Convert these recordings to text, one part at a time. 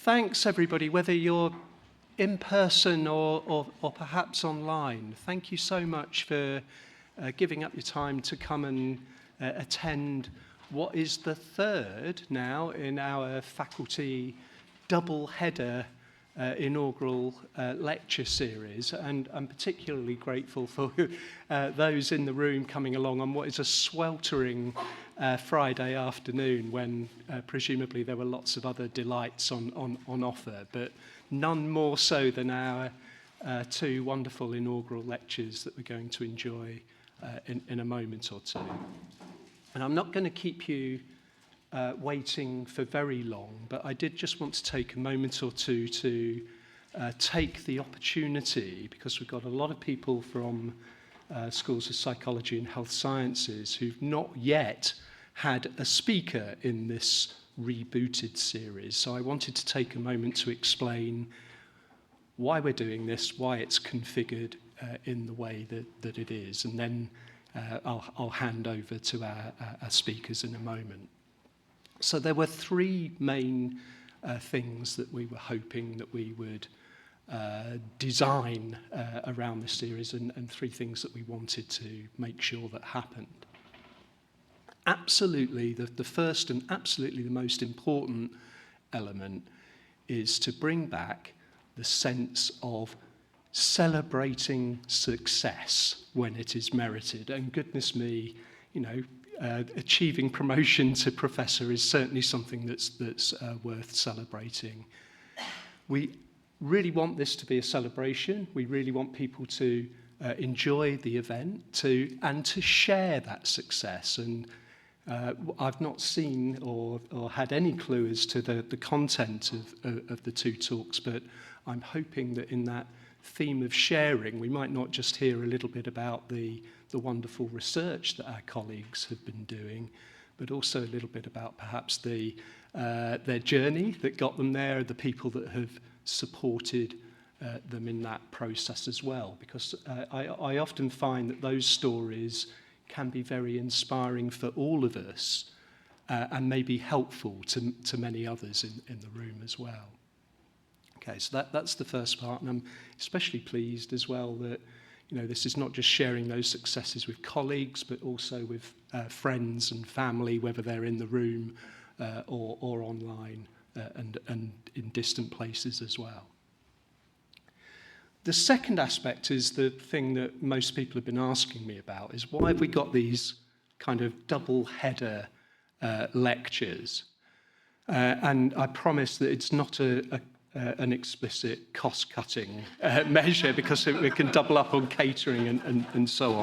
Thanks, everybody, whether you're in person or perhaps online. Thank you so much for giving up your time to come and attend what is the third now in our faculty double-header inaugural lecture series, and I'm particularly grateful for those in the room coming along on what is a sweltering Friday afternoon when presumably there were lots of other delights on offer, but none more so than our two wonderful inaugural lectures that we're going to enjoy in a moment or two. And I'm not going to keep you waiting for very long, but I did just want to take a moment or two to take the opportunity, because we've got a lot of people from schools of psychology and health sciences who've not yet had a speaker in this rebooted series. So I wanted to take a moment to explain why we're doing this, why it's configured in the way that it is, and then I'll hand over to our speakers in a moment. So there were three main things that we were hoping that we would design around this series, and three things that we wanted to make sure that happened. Absolutely, the first and absolutely the most important element is to bring back the sense of celebrating success when it is merited. And goodness me, you know, achieving promotion to professor is certainly something that's worth celebrating. We really want this to be a celebration. We really want people to enjoy the event and to share that success. And I've not seen or had any clue as to the content of the two talks, but I'm hoping that in that theme of sharing, we might not just hear a little bit about the wonderful research that our colleagues have been doing, but also a little bit about perhaps their journey that got them there, the people that have supported them in that process as well. Because I often find that those stories can be very inspiring for all of us and may be helpful to many others in the room as well. Okay, so that's the first part, and I'm especially pleased as well that, you know, this is not just sharing those successes with colleagues, but also with friends and family, whether they're in the room or online and in distant places as well. The second aspect is the thing that most people have been asking me about, is why have we got these kind of double-header lectures? And I promise that it's not an explicit cost-cutting measure, because we can double up on catering and so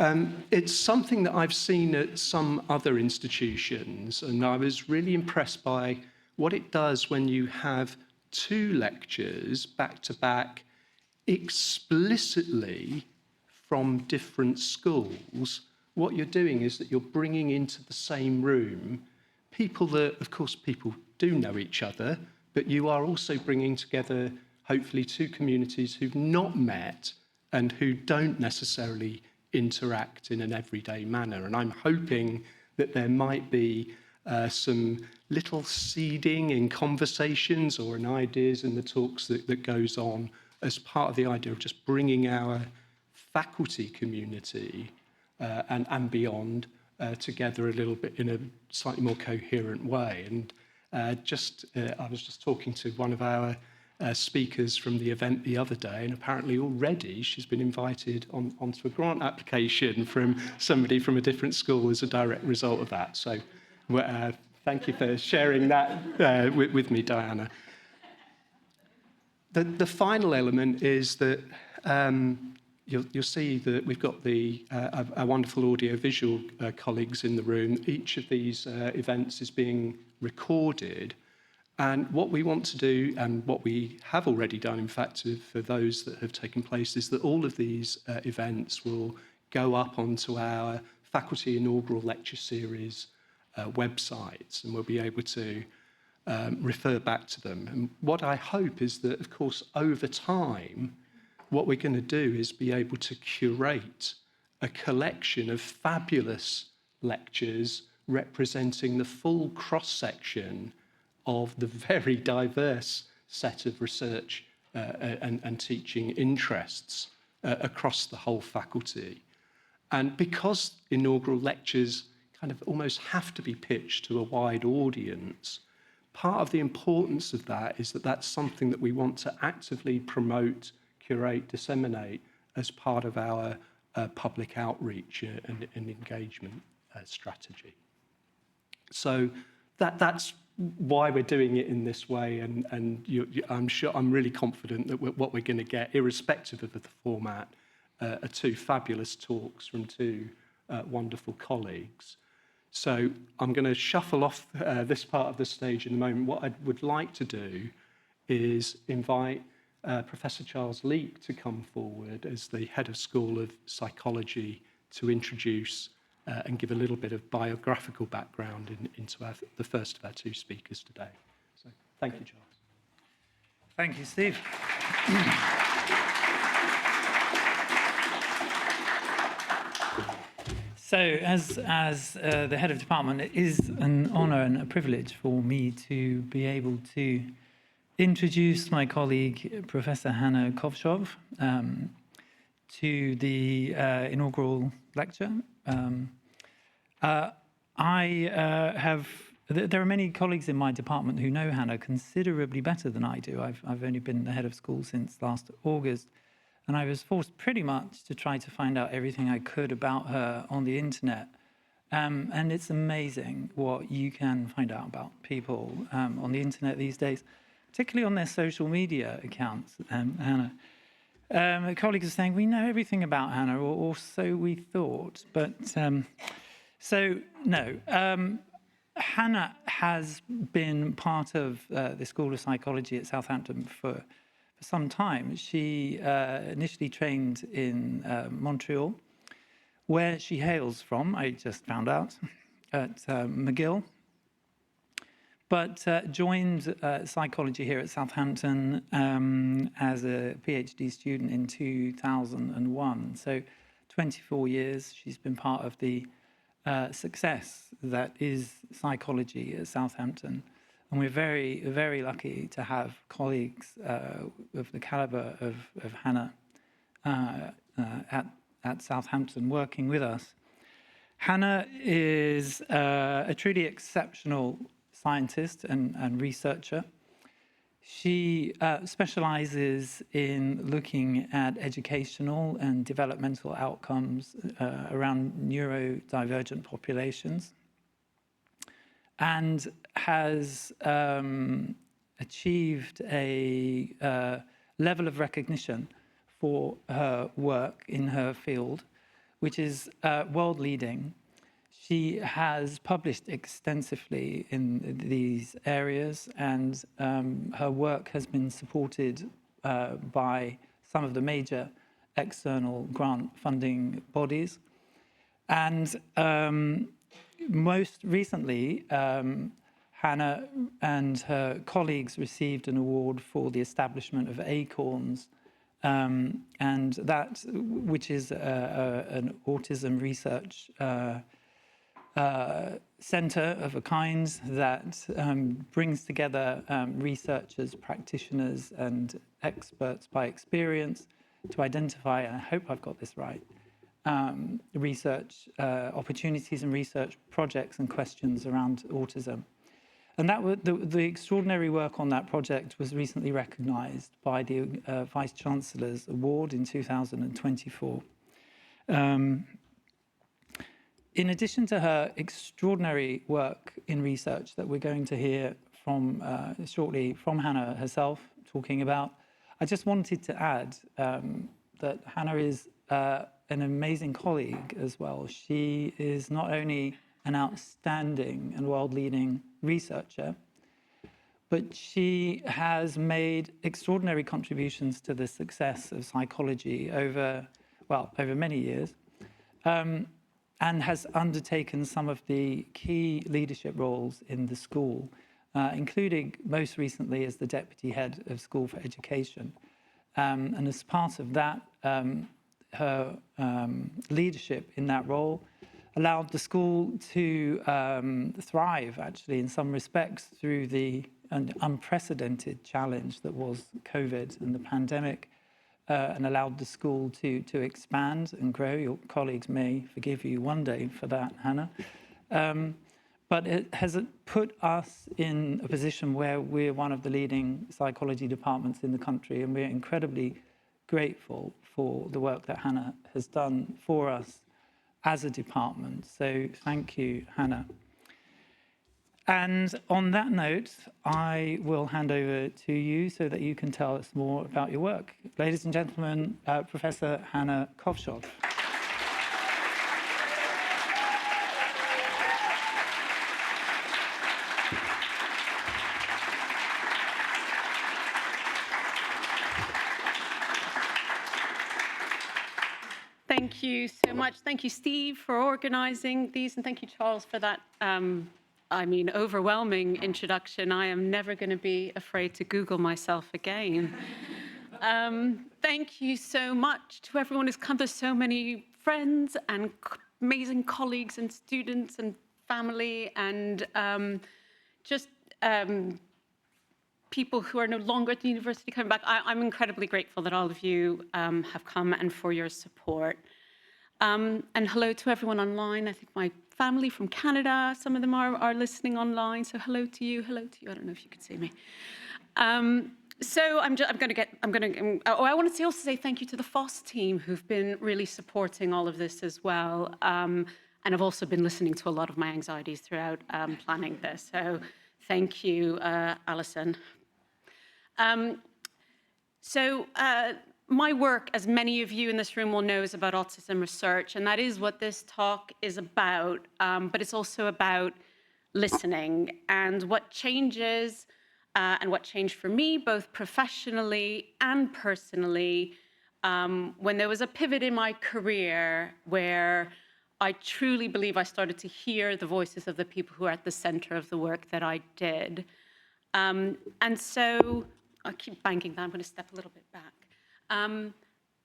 on. It's something that I've seen at some other institutions, and I was really impressed by what it does when you have two lectures back-to-back explicitly from different schools. What you're doing is that you're bringing into the same room people that, of course, people do know each other, but you are also bringing together, hopefully, two communities who've not met and who don't necessarily interact in an everyday manner. And I'm hoping that there might be some little seeding in conversations or in ideas in the talks that goes on as part of the idea of just bringing our faculty community and beyond together a little bit in a slightly more coherent way. And I was just talking to one of our speakers from the event the other day, and apparently already she's been invited onto a grant application from somebody from a different school as a direct result of that. So thank you for sharing that with me, Diana. The final element is that you'll see that we've got our wonderful audio-visual colleagues in the room. Each of these events is being recorded. And what we want to do, and what we have already done, in fact, for those that have taken place, is that all of these events will go up onto our faculty inaugural lecture series websites, and we'll be able to refer back to them. And what I hope is that, of course, over time, what we're going to do is be able to curate a collection of fabulous lectures representing the full cross-section of the very diverse set of research and teaching interests across the whole faculty. And because inaugural lectures kind of almost have to be pitched to a wide audience, part of the importance of that is that that's something that we want to actively promote, curate, disseminate as part of our public outreach and engagement strategy. So that's why we're doing it in this way, and I'm really confident that what we're going to get, irrespective of the format, are two fabulous talks from two wonderful colleagues. So I'm going to shuffle off this part of the stage in a moment. What I would like to do is invite Professor Charles Leake to come forward as the Head of School of Psychology to introduce and give a little bit of biographical background into the first of our two speakers today. So thank you, Charles. Thank you, Steve. So as the head of department, it is an honour and a privilege for me to be able to introduce my colleague, Professor Hanna Kovshoff, to the inaugural lecture. There are many colleagues in my department who know Hanna considerably better than I do. I've only been the head of school since last August, and I was forced pretty much to try to find out everything I could about her on the internet. And it's amazing what you can find out about people on the internet these days, particularly on their social media accounts. Hanna. A colleague is saying, we know everything about Hanna, or so we thought. But no. Hanna has been part of the School of Psychology at Southampton for some time. She initially trained in Montreal, where she hails from, I just found out, at McGill, but joined psychology here at Southampton as a PhD student in 2001. So 24 years she's been part of the success that is psychology at Southampton. And we're very, very lucky to have colleagues of the caliber of Hanna at Southampton working with us. Hanna is a truly exceptional scientist and researcher. She specializes in looking at educational and developmental outcomes around neurodivergent populations, and has achieved a level of recognition for her work in her field, which is world-leading. She has published extensively in these areas, and her work has been supported by some of the major external grant funding bodies. And most recently, Hanna and her colleagues received an award for the establishment of Acorns, and that, which is an autism research centre of a kind that brings together researchers, practitioners, and experts by experience to identify, and I hope I've got this right, research opportunities and research projects and questions around autism. And that the extraordinary work on that project was recently recognised by the Vice-Chancellor's Award in 2024. In addition to her extraordinary work in research that we're going to hear from shortly from Hanna herself talking about, I just wanted to add that Hanna is an amazing colleague as well. She is not only an outstanding and world-leading researcher, but she has made extraordinary contributions to the success of psychology over many years. And has undertaken some of the key leadership roles in the school, including most recently as the Deputy Head of School for Education. And as part of that, her leadership in that role allowed the school to thrive, actually, in some respects, through an unprecedented challenge that was COVID and the pandemic, and allowed the school to expand and grow. Your colleagues may forgive you one day for that, Hanna. But it has put us in a position where we're one of the leading psychology departments in the country, and we're incredibly grateful for the work that Hanna has done for us as a department. So thank you, Hanna. And on that note, I will hand over to you so that you can tell us more about your work. Ladies and gentlemen, Professor Hanna Kovshoff. Thank you so much. Thank you, Steve, for organising these, and thank you, Charles, for that, overwhelming introduction. I am never going to be afraid to Google myself again. Thank you so much to everyone who's come. There's so many friends and amazing colleagues and students and family and people who are no longer at the university coming back. I'm incredibly grateful that all of you have come and for your support. And hello to everyone online. I think my family from Canada, some of them are listening online. So hello to you. Hello to you. I don't know if you can see me. So I want to also say thank you to the FOSS team who've been really supporting all of this as well. And have also been listening to a lot of my anxieties throughout planning this. So thank you, Alison. My work, as many of you in this room will know, is about autism research, and that is what this talk is about, but it's also about listening and what changes and what changed for me, both professionally and personally, when there was a pivot in my career where I truly believe I started to hear the voices of the people who are at the center of the work that I did. And so I keep banging that. I'm going to step a little bit back.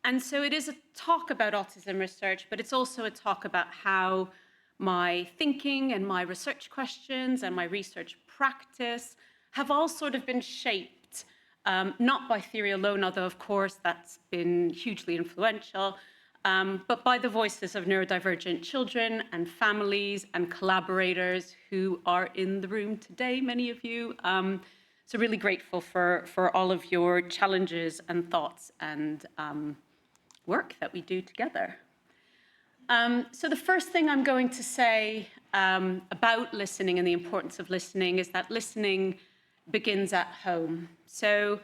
And so it is a talk about autism research, but it's also a talk about how my thinking and my research questions and my research practice have all sort of been shaped, not by theory alone, although of course that's been hugely influential, but by the voices of neurodivergent children and families and collaborators who are in the room today, many of you. So really grateful for all of your challenges and thoughts and work that we do together. So the first thing I'm going to say about listening and the importance of listening is that listening begins at home. So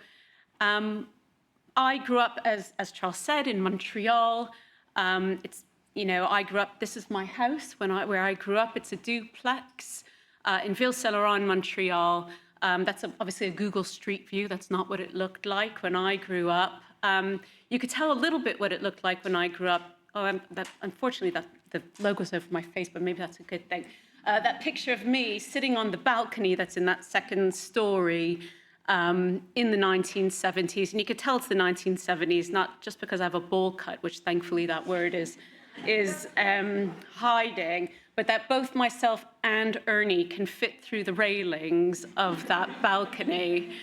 I grew up, as Charles said, in Montreal. I grew up, this is my house where I grew up. It's a duplex in Ville-Saint-Laurent, Montreal. That's obviously a Google Street View. That's not what it looked like when I grew up. You could tell a little bit what it looked like when I grew up. Unfortunately, the logo's over my face, but maybe that's a good thing. That picture of me sitting on the balcony that's in that second story in the 1970s. And you could tell it's the 1970s, not just because I have a bowl cut, which thankfully that word is hiding, but that both myself and Ernie can fit through the railings of that balcony.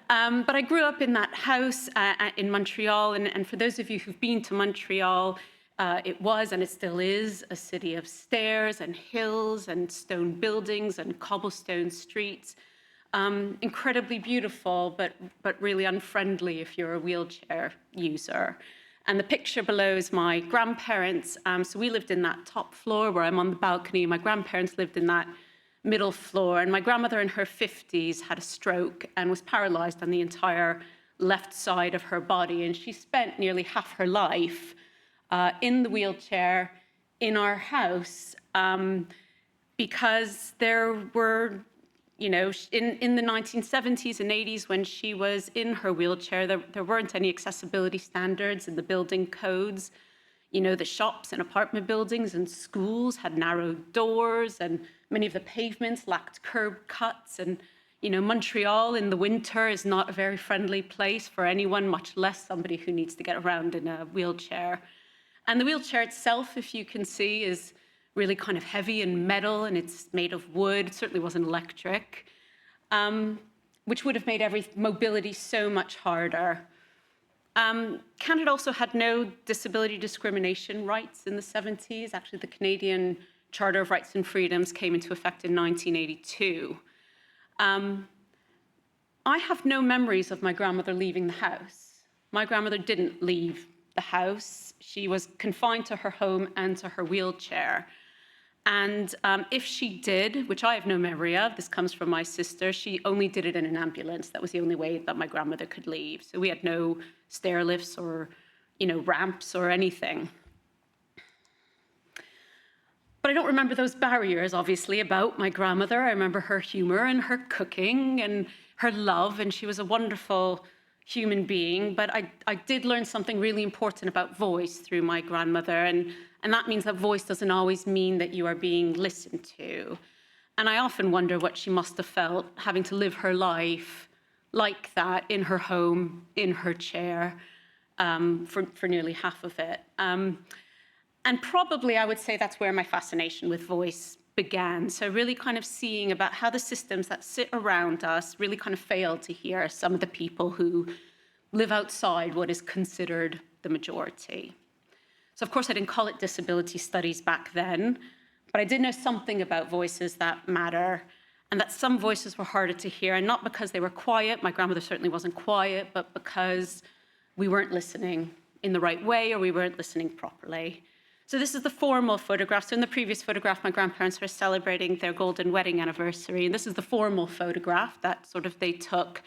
But I grew up in that house in Montreal, and for those of you who've been to Montreal, it was, and it still is, a city of stairs and hills and stone buildings and cobblestone streets. Incredibly beautiful, but really unfriendly if you're a wheelchair user. And the picture below is my grandparents. So we lived in that top floor where I'm on the balcony. My grandparents lived in that middle floor. And my grandmother in her 50s had a stroke and was paralyzed on the entire left side of her body. And she spent nearly half her life in the wheelchair in our house because there were, in the 1970s and 80s when she was in her wheelchair, there weren't any accessibility standards in the building codes. The shops and apartment buildings and schools had narrow doors, and many of the pavements lacked curb cuts. And, Montreal in the winter is not a very friendly place for anyone, much less somebody who needs to get around in a wheelchair. And the wheelchair itself, if you can see, is really kind of heavy and metal, and it's made of wood. It certainly wasn't electric, which would have made mobility so much harder. Canada also had no disability discrimination rights in the 70s. Actually, the Canadian Charter of Rights and Freedoms came into effect in 1982. I have no memories of my grandmother leaving the house. My grandmother didn't leave the house. She was confined to her home and to her wheelchair. And if she did, which I have no memory of, this comes from my sister, she only did it in an ambulance. That was the only way that my grandmother could leave. So we had no stair lifts or, ramps or anything. But I don't remember those barriers, obviously, about my grandmother. I remember her humor and her cooking and her love, and she was a wonderful human being. But I did learn something really important about voice through my grandmother, and that means that voice doesn't always mean that you are being listened to. And I often wonder what she must have felt having to live her life like that in her home, in her chair, for nearly half of it. And probably I would say that's where my fascination with voice began. So really kind of seeing about how the systems that sit around us really kind of fail to hear some of the people who live outside what is considered the majority. So of course I didn't call it disability studies back then, but I did know something about voices that matter, and that some voices were harder to hear, and not because they were quiet, my grandmother certainly wasn't quiet, but because we weren't listening in the right way or we weren't listening properly. So this is the formal photograph. So in the previous photograph, my grandparents were celebrating their golden wedding anniversary, and this is the formal photograph that sort of they took.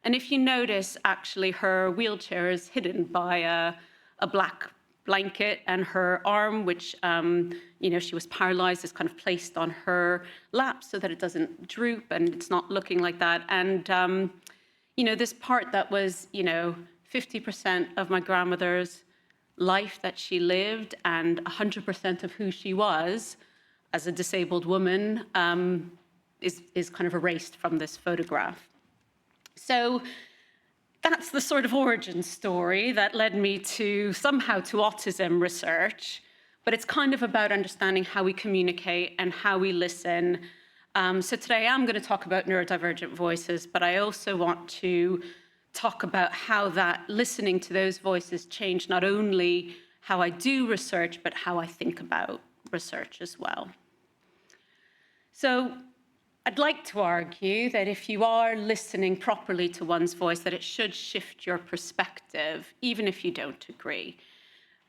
And if you notice, actually, her wheelchair is hidden by a black blanket, and her arm, which, she was paralyzed, is kind of placed on her lap so that it doesn't droop and it's not looking like that. And, this part that was, 50% of my grandmother's life that she lived and 100% of who she was as a disabled woman is kind of erased from this photograph. So that's the sort of origin story that led me somehow to autism research, but it's kind of about understanding how we communicate and how we listen. So today I'm going to talk about neurodivergent voices, but I also want to talk about how that listening to those voices changed not only how I do research, but how I think about research as well. So I'd like to argue that if you are listening properly to one's voice, that it should shift your perspective, even if you don't agree.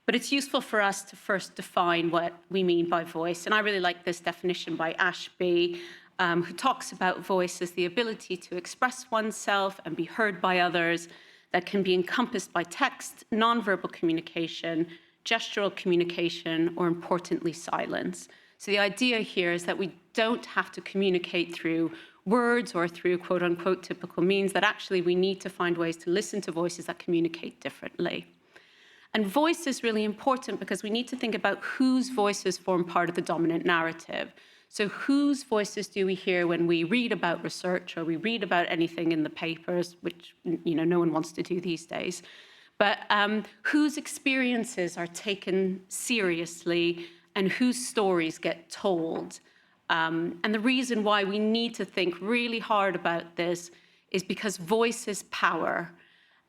But it's useful for us to first define what we mean by voice. And I really like this definition by Ashby, who talks about voice as the ability to express oneself and be heard by others that can be encompassed by text, nonverbal communication, gestural communication, or importantly, silence. So the idea here is that we don't have to communicate through words or through quote unquote typical means, that actually we need to find ways to listen to voices that communicate differently. And voice is really important because we need to think about whose voices form part of the dominant narrative. So whose voices do we hear when we read about research or we read about anything in the papers, which no one wants to do these days, but whose experiences are taken seriously and whose stories get told. And the reason why we need to think really hard about this is because voice is power.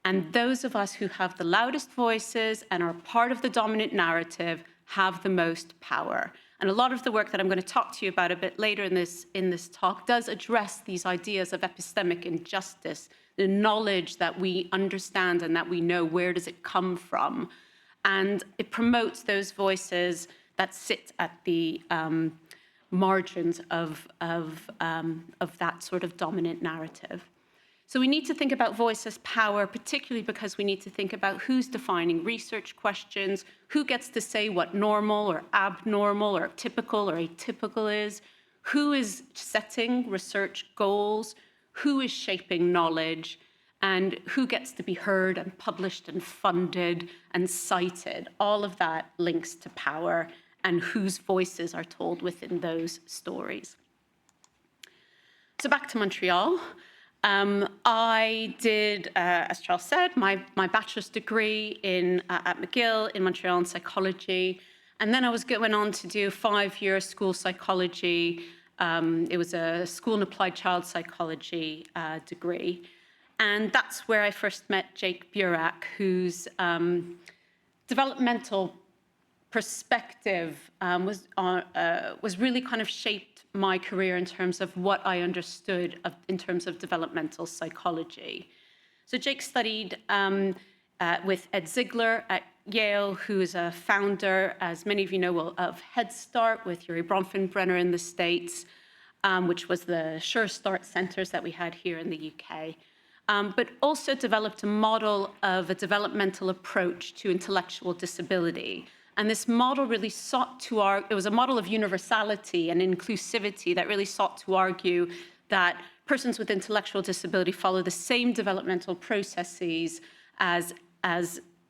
And those of us who have the loudest voices and are part of the dominant narrative have the most power. And a lot of the work that I'm going to talk to you about a bit later in this talk does address these ideas of epistemic injustice, the knowledge that we understand and that we know, where does it come from? And it promotes those voices that sit at the margins of that sort of dominant narrative. So we need to think about voice as power, particularly because we need to think about who's defining research questions, who gets to say what normal or abnormal or typical or atypical is, who is setting research goals, who is shaping knowledge, and who gets to be heard and published and funded and cited. All of that links to power and whose voices are told within those stories. So back to Montreal. I did, as Charles said, my bachelor's degree at McGill in Montreal in psychology. And then I went on to do a 5-year school psychology. It was a school and applied child psychology degree. And that's where I first met Jake Burak, whose developmental perspective was really kind of shaped my career in terms of what I understood in terms of developmental psychology. So Jake studied with Ed Ziegler at Yale, who is a founder, as many of you know, of Head Start with Yuri Bronfenbrenner in the States, which was the Sure Start centers that we had here in the UK. But also developed a model of a developmental approach to intellectual disability. And this model really sought to it was a model of universality and inclusivity that really sought to argue that persons with intellectual disability follow the same developmental processes as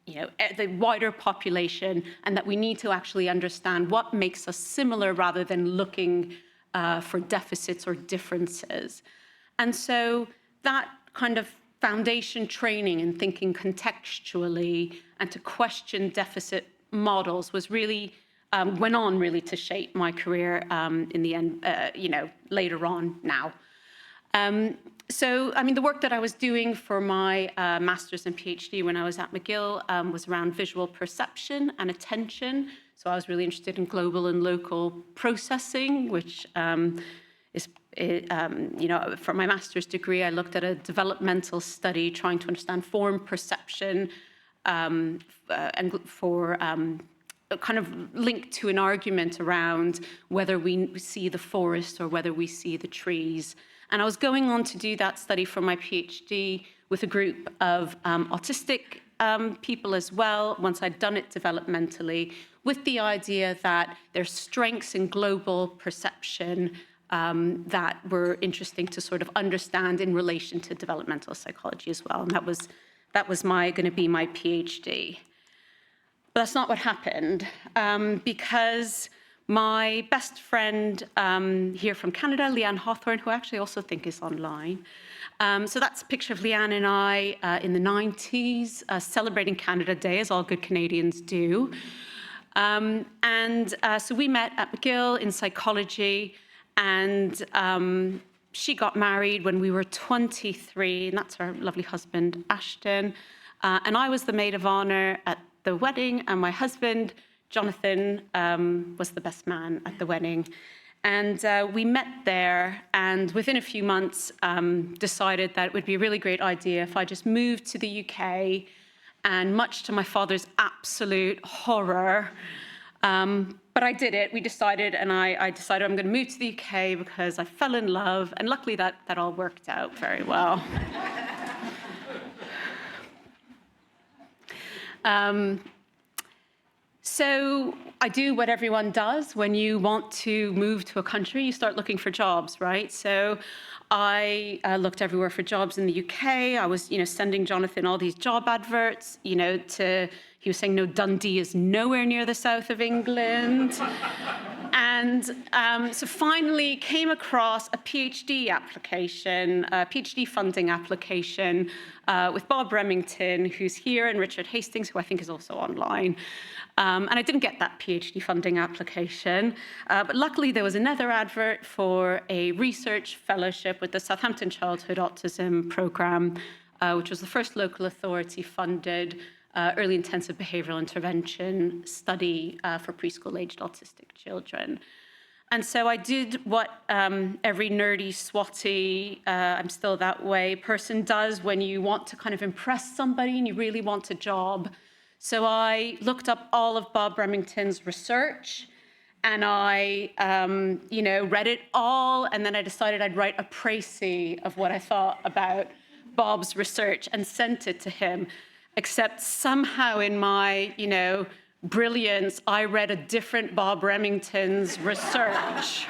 the wider population, and that we need to actually understand what makes us similar rather than looking for deficits or differences. And so that kind of foundation training in thinking contextually and to question deficit models was really, went on really to shape my career in the end, later on now. So, I mean, the work that I was doing for my master's and PhD when I was at McGill was around visual perception and attention. So I was really interested in global and local processing, which for my master's degree, I looked at a developmental study trying to understand form perception and for kind of linked to an argument around whether we see the forest or whether we see the trees. And I was going on to do that study for my PhD with a group of autistic people as well, once I'd done it developmentally, with the idea that there's strengths in global perception that were interesting to sort of understand in relation to developmental psychology as well. And that was going to be my PhD. But that's not what happened, because my best friend here from Canada, Leanne Hawthorne, who I actually also think is online. So that's a picture of Leanne and I in the 90s, celebrating Canada Day, as all good Canadians do. So we met at McGill in psychology, and she got married when we were 23, and that's her lovely husband, Ashton. And I was the maid of honor at the wedding, and my husband, Jonathan, was the best man at the wedding. And we met there, and within a few months decided that it would be a really great idea if I just moved to the UK, and much to my father's absolute horror, but I did it. We decided, and I decided I'm going to move to the UK because I fell in love, and luckily that all worked out very well. So I do what everyone does when you want to move to a country. You start looking for jobs, right? So I looked everywhere for jobs in the UK. I was, sending Jonathan all these job adverts, he was saying, no, Dundee is nowhere near the south of England. And so finally came across a PhD application, a PhD funding application with Bob Remington, who's here, and Richard Hastings, who I think is also online. And I didn't get that PhD funding application, but luckily there was another advert for a research fellowship with the Southampton Childhood Autism Programme, which was the first local authority funded early intensive behavioural intervention study for preschool-aged autistic children. And so I did what every nerdy, swotty, I'm still that way, person does when you want to kind of impress somebody and you really want a job. So I looked up all of Bob Remington's research, and I, read it all, and then I decided I'd write a précis of what I thought about Bob's research and sent it to him. Except somehow in my, brilliance, I read a different Bob Remington's research.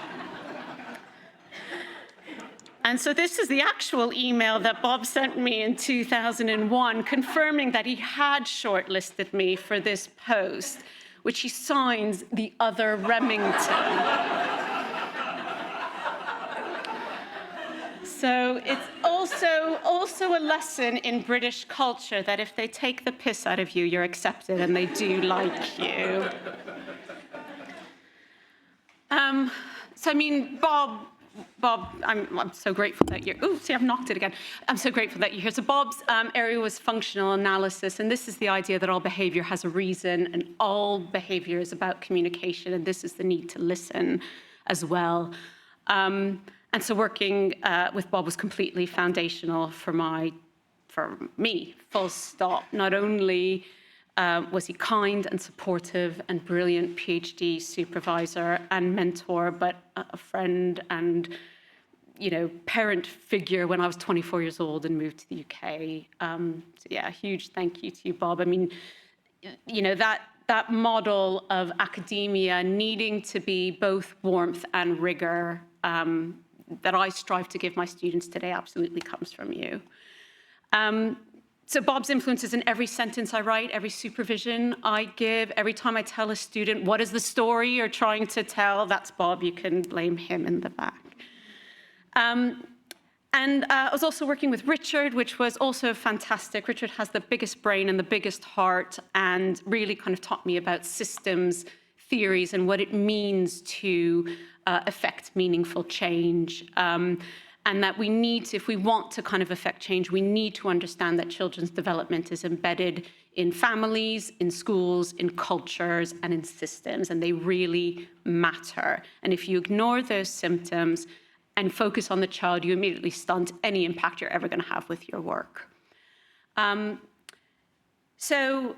And so this is the actual email that Bob sent me in 2001, confirming that he had shortlisted me for this post, which he signs the other Remington. So it's also a lesson in British culture that if they take the piss out of you, you're accepted and they do like you. So I mean, Bob, I'm so grateful that you're, oh, see, I've knocked it again. I'm so grateful that you're here. So Bob's area was functional analysis, and this is the idea that all behavior has a reason, and all behavior is about communication, and this is the need to listen as well. And so working with Bob was completely foundational for me, full stop. Not only was he kind and supportive and brilliant PhD supervisor and mentor, but a friend and, parent figure when I was 24 years old and moved to the UK. So yeah, a huge thank you to you, Bob. I mean, that model of academia needing to be both warmth and rigor that I strive to give my students today absolutely comes from you. So Bob's influence is in every sentence I write, every supervision I give, every time I tell a student, what is the story you're trying to tell? That's Bob, you can blame him in the back. And I was also working with Richard, which was also fantastic. Richard has the biggest brain and the biggest heart, and really kind of taught me about systems, theories, and what it means to affect meaningful change. And that we need to, if we want to kind of affect change, we need to understand that children's development is embedded in families, in schools, in cultures, and in systems, and they really matter. And if you ignore those symptoms and focus on the child, you immediately stunt any impact you're ever going to have with your work. So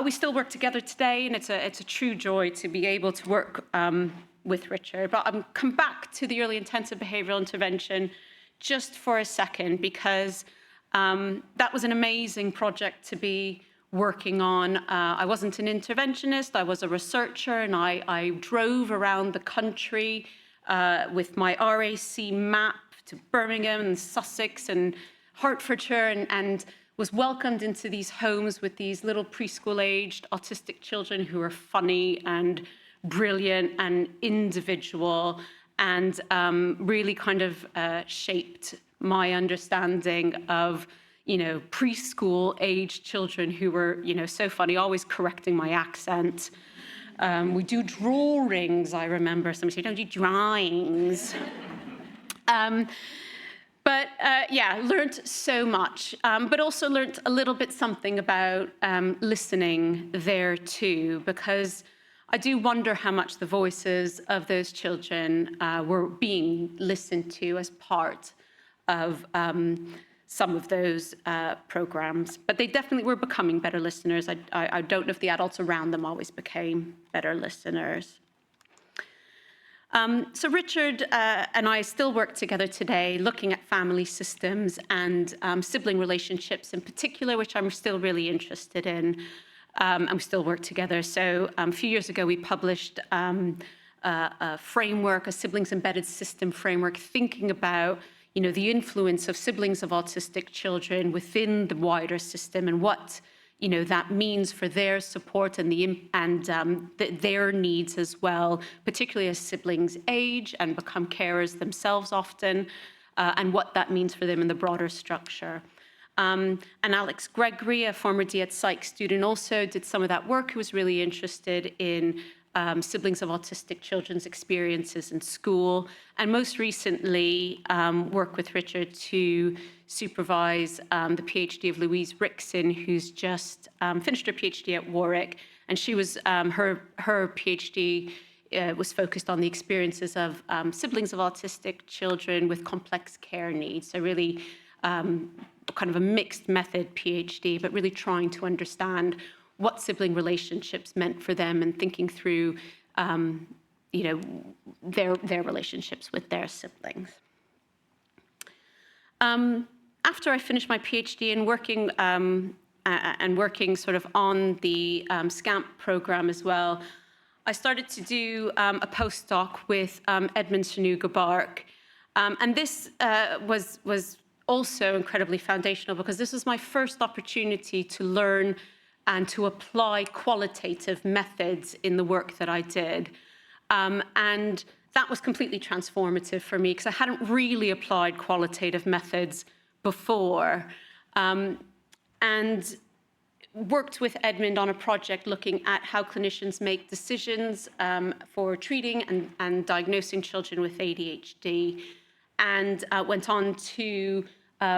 we still work together today, and it's a true joy to be able to work with Richard. But I'm come back to the early intensive behavioral intervention just for a second, because that was an amazing project to be working on. I wasn't an interventionist, I was a researcher, and I drove around the country with my RAC map to Birmingham and Sussex and Hertfordshire, and was welcomed into these homes with these little preschool-aged autistic children who are funny and brilliant and individual, and really kind of shaped my understanding of, preschool-aged children who were, so funny, always correcting my accent. We do drawings, I remember. Somebody said, don't do drawings. But yeah, learned so much, but also learned a little bit something about listening there too, because I do wonder how much the voices of those children were being listened to as part of some of those programs. But they definitely were becoming better listeners. I don't know if the adults around them always became better listeners. So Richard and I still work together today, looking at family systems and sibling relationships in particular, which I'm still really interested in. And we still work together. So a few years ago, we published a framework, a siblings embedded system framework, thinking about the influence of siblings of autistic children within the wider system, and what that means for their support and their needs as well, particularly as siblings age and become carers themselves often, and what that means for them in the broader structure. And Alex Gregory, a former D.Ed Psych student, also did some of that work, who was really interested in siblings of autistic children's experiences in school, and most recently worked with Richard to supervise the PhD of Louise Rickson, who's just finished her PhD at Warwick, and she was her PhD was focused on the experiences of siblings of autistic children with complex care needs. So really kind of a mixed method PhD, but really trying to understand what sibling relationships meant for them, and thinking through, their relationships with their siblings. After I finished my PhD and working sort of on the SCAMP program as well, I started to do a postdoc with Edmund Sanuga-Bark, and this was also incredibly foundational, because this was my first opportunity to learn and to apply qualitative methods in the work that I did. And that was completely transformative for me, because I hadn't really applied qualitative methods before. And worked with Edmund on a project looking at how clinicians make decisions for treating and diagnosing children with ADHD, and went on to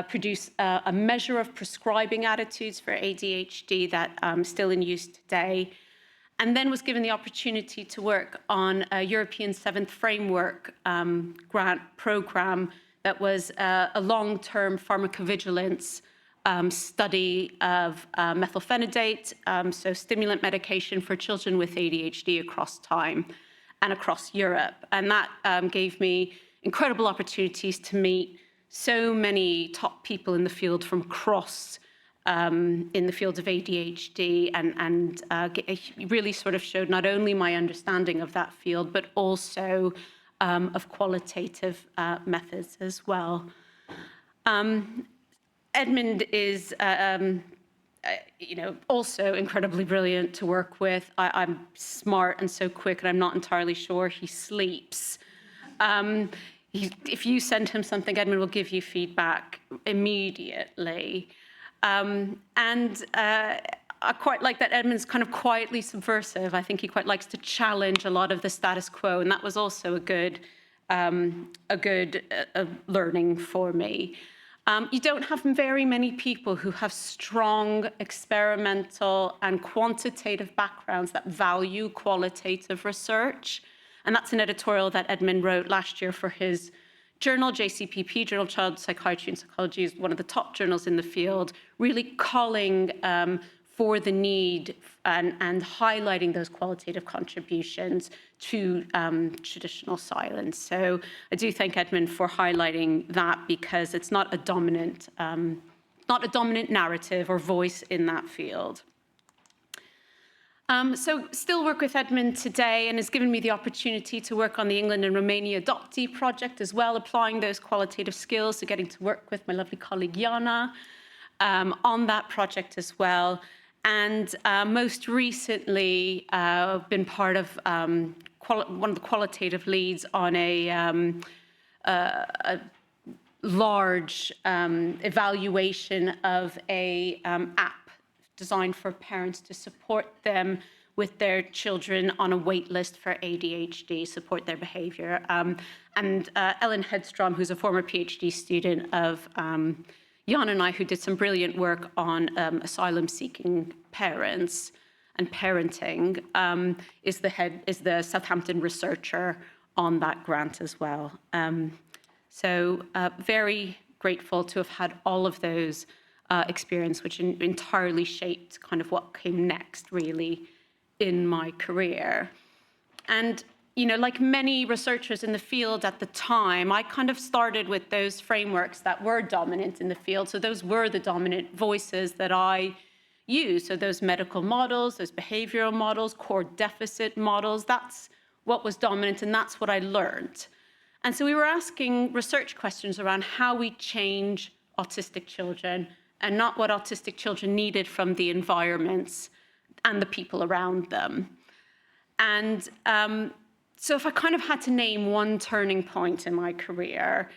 produce a measure of prescribing attitudes for ADHD that still in use today, and then was given the opportunity to work on a European 7th Framework grant program that was a long-term pharmacovigilance study of methylphenidate, so stimulant medication for children with ADHD across time and across Europe. And that gave me incredible opportunities to meet so many top people in the field from across in the field of ADHD, and really sort of showed not only my understanding of that field, but also of qualitative methods as well. Edmund is, also incredibly brilliant to work with. I'm smart and so quick, and I'm not entirely sure he sleeps. If you send him something, Edmund will give you feedback immediately. I quite like that Edmund's kind of quietly subversive. I think he quite likes to challenge a lot of the status quo, and that was also a good learning for me. You don't have very many people who have strong experimental and quantitative backgrounds that value qualitative research. And that's an editorial that Edmund wrote last year for his journal, JCPP, Journal of Child Psychiatry and Psychology, is one of the top journals in the field, really calling for the need and highlighting those qualitative contributions to traditional silence. So I do thank Edmund for highlighting that, because it's not a dominant narrative or voice in that field. So still work with Edmund today, and has given me the opportunity to work on the England and Romania Adoptee project as well, applying those qualitative skills, so getting to work with my lovely colleague Hanna on that project as well. And most recently, I've been part of one of the qualitative leads on a large evaluation of a app designed for parents to support them with their children on a wait list for ADHD, support their behavior. And Ellen Hedstrom, who's a former PhD student of Jan and I, who did some brilliant work on asylum-seeking parents and parenting, is the Southampton researcher on that grant as well. So very grateful to have had all of those experience, which entirely shaped kind of what came next, really, in my career. And, like many researchers in the field at the time, I kind of started with those frameworks that were dominant in the field. So those were the dominant voices that I used. So those medical models, those behavioral models, core deficit models, that's what was dominant, and that's what I learned. And so we were asking research questions around how we change autistic children, and not what autistic children needed from the environments and the people around them. And so if I kind of had to name one turning point in my career,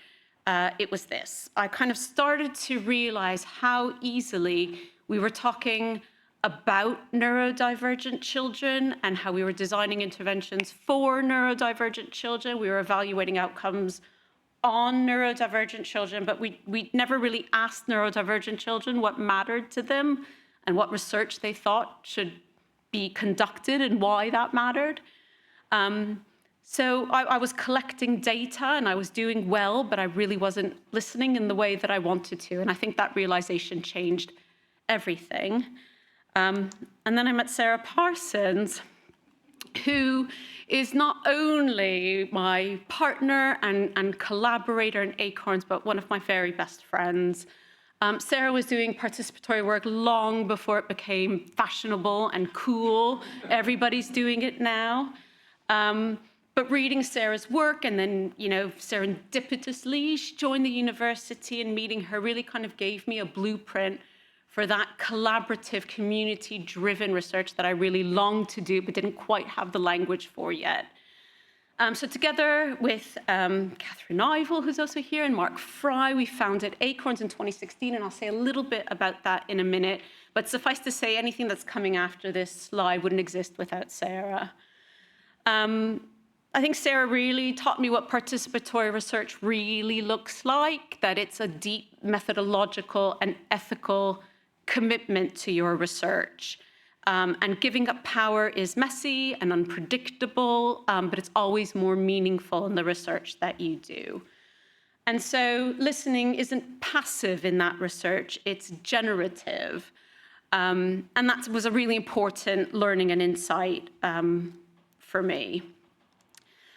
it was this. I kind of started to realize how easily we were talking about neurodivergent children and how we were designing interventions for neurodivergent children. We were evaluating outcomes on neurodivergent children, but we never really asked neurodivergent children what mattered to them and what research they thought should be conducted and why that mattered. So I was collecting data and I was doing well, but I really wasn't listening in the way that I wanted to. And I think that realization changed everything. And then I met Sarah Parsons, who is not only my partner and collaborator in Acorns, but one of my very best friends. Sarah was doing participatory work long before it became fashionable and cool. Everybody's doing it now. But reading Sarah's work, and then, serendipitously, she joined the university, and meeting her really kind of gave me a blueprint for that collaborative, community-driven research that I really longed to do, but didn't quite have the language for yet. So together with Catherine Ivel, who's also here, and Mark Fry, we founded Acorns in 2016, and I'll say a little bit about that in a minute. But suffice to say, anything that's coming after this slide wouldn't exist without Sarah. I think Sarah really taught me what participatory research really looks like, that it's a deep methodological and ethical commitment to your research. And giving up power is messy and unpredictable, but it's always more meaningful in the research that you do. And so listening isn't passive in that research, it's generative. And that was a really important learning and insight for me.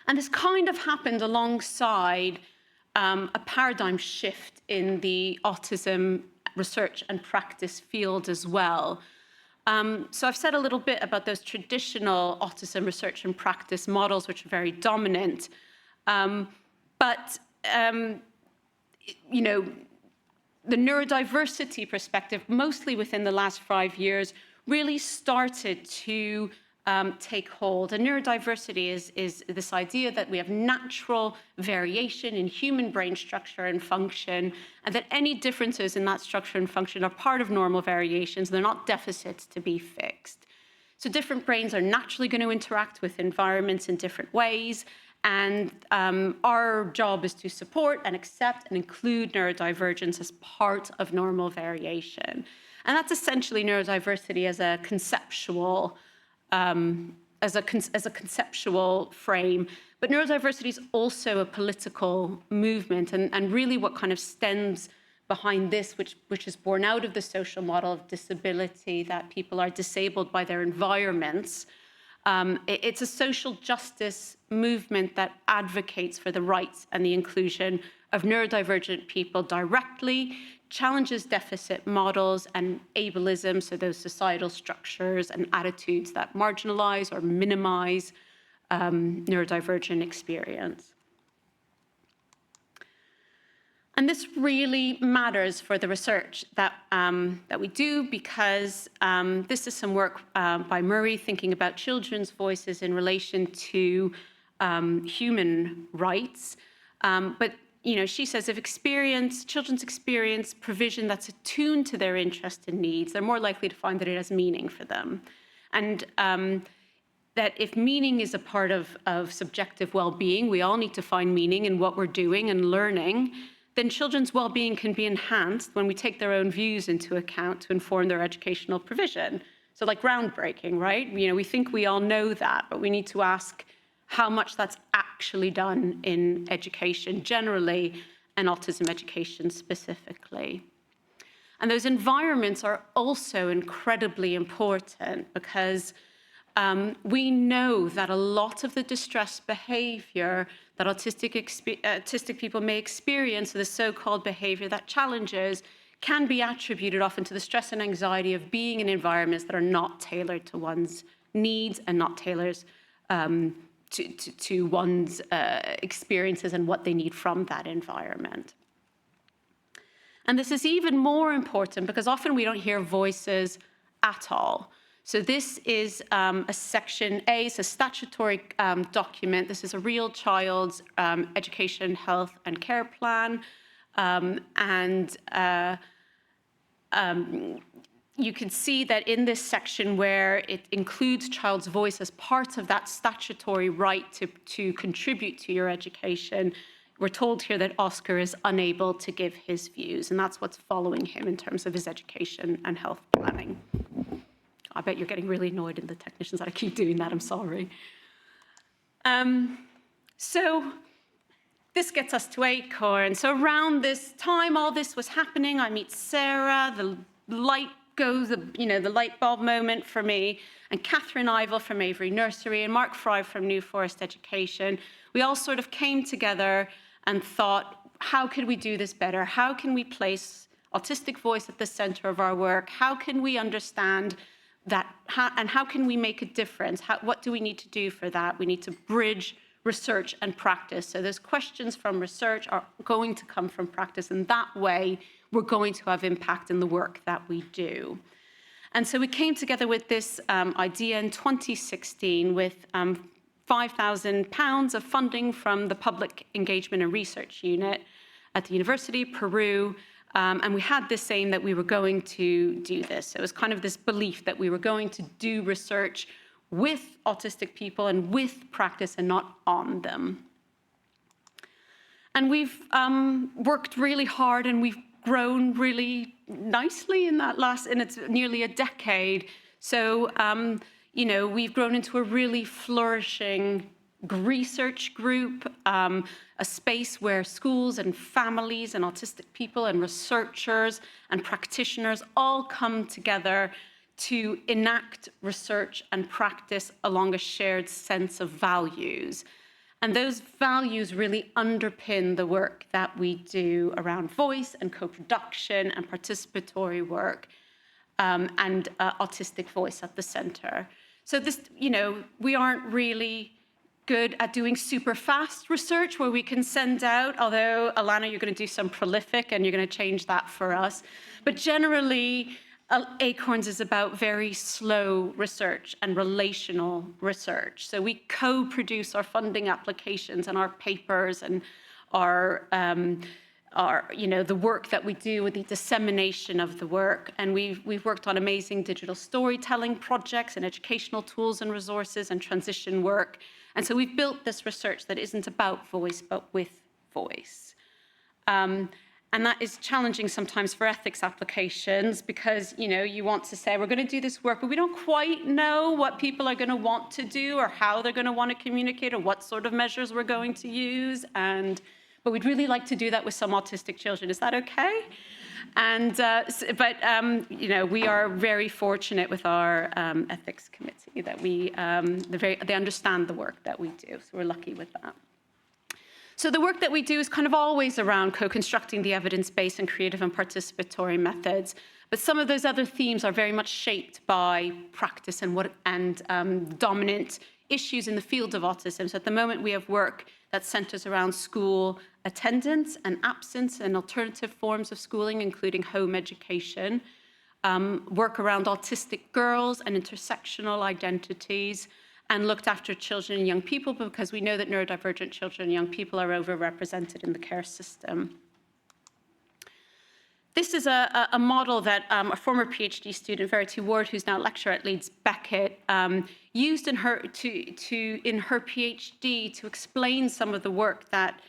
And this kind of happened alongside a paradigm shift in the autism research and practice field as well. So I've said a little bit about those traditional autism research and practice models, which are very dominant. You know, the neurodiversity perspective, mostly within the last 5 years, really started to take hold. And neurodiversity is this idea that we have natural variation in human brain structure and function, and that any differences in that structure and function are part of normal variations. They're not deficits to be fixed. So different brains are naturally going to interact with environments in different ways. And our job is to support and accept and include neurodivergence as part of normal variation. And that's essentially neurodiversity as a conceptual conceptual frame. But neurodiversity is also a political movement, and really what kind of stems behind this, which is born out of the social model of disability, that people are disabled by their environments. It's a social justice movement that advocates for the rights and the inclusion of neurodivergent people directly, challenges deficit models and ableism, so those societal structures and attitudes that marginalize or minimize neurodivergent experience. And this really matters for the research that we do, because this is some work by Murray thinking about children's voices in relation to human rights. But you know, she says if children's experience provision that's attuned to their interests and needs, they're more likely to find that it has meaning for them. And that if meaning is a part of subjective well-being, we all need to find meaning in what we're doing and learning, then children's well-being can be enhanced when we take their own views into account to inform their educational provision. So like groundbreaking, right? You know, we think we all know that, but we need to ask how much that's actually done in education generally and autism education specifically. And those environments are also incredibly important, because we know that a lot of the distress behavior that autistic people may experience, the so-called behavior that challenges, can be attributed often to the stress and anxiety of being in environments that are not tailored to one's needs and not tailored to one's experiences and what they need from that environment. And this is even more important because often we don't hear voices at all. So this is a Section A, it's a statutory document. This is a real child's education, health and care plan. You can see that in this section where it includes child's voice as part of that statutory right to contribute to your education, we're told here that Oscar is unable to give his views, and that's what's following him in terms of his education and health planning. I bet you're getting really annoyed in the technicians that I keep doing that, I'm sorry. So this gets us to Acorn. So around this time, all this was happening. I meet Sarah, the light goes, the light bulb moment for me, and Catherine Ivel from Avery Nursery and Mark Fry from New Forest Education. We all sort of came together and thought, how could we do this better? How can we place autistic voice at the center of our work? How can we understand that, and how can we make a difference? What do we need to do for that? We need to bridge research and practice. So those questions from research are going to come from practice, and that way we're going to have impact in the work that we do. And so we came together with this idea in 2016 with £5,000 of funding from the Public Engagement and Research Unit at the University of Peru, And we had this aim that we were going to do this. So it was kind of this belief that we were going to do research with autistic people and with practice and not on them. And we've worked really hard, and we've grown really nicely in it's nearly a decade. So, you know, we've grown into a really flourishing research group, a space where schools and families and autistic people and researchers and practitioners all come together to enact research and practice along a shared sense of values. And those values really underpin the work that we do around voice and co-production and participatory work, and autistic voice at the center. So this, you know, we aren't really good at doing super fast research where we can send out, although Alana, you're going to do some prolific and you're going to change that for us. But generally, Acorns is about very slow research and relational research. So we co-produce our funding applications and our papers and our you know, the work that we do with the dissemination of the work. And we've worked on amazing digital storytelling projects and educational tools and resources and transition work. And so we've built this research that isn't about voice, but with voice. And that is challenging sometimes for ethics applications because, you know, you want to say, we're going to do this work, but we don't quite know what people are going to want to do or how they're going to want to communicate or what sort of measures we're going to use. But we'd really like to do that with some autistic children. Is that okay? And, you know, we are very fortunate with our ethics committee that they understand the work that we do. So we're lucky with that. So the work that we do is kind of always around co-constructing the evidence-based and creative and participatory methods. But some of those other themes are very much shaped by practice and dominant issues in the field of autism. So at the moment, we have work that centers around school attendance and absence and alternative forms of schooling, including home education, work around autistic girls and intersectional identities, and looked after children and young people because we know that neurodivergent children and young people are overrepresented in the care system. This is a model that a former PhD student, Verity Ward, who's now a lecturer at Leeds Beckett, used in her PhD to explain some of the work that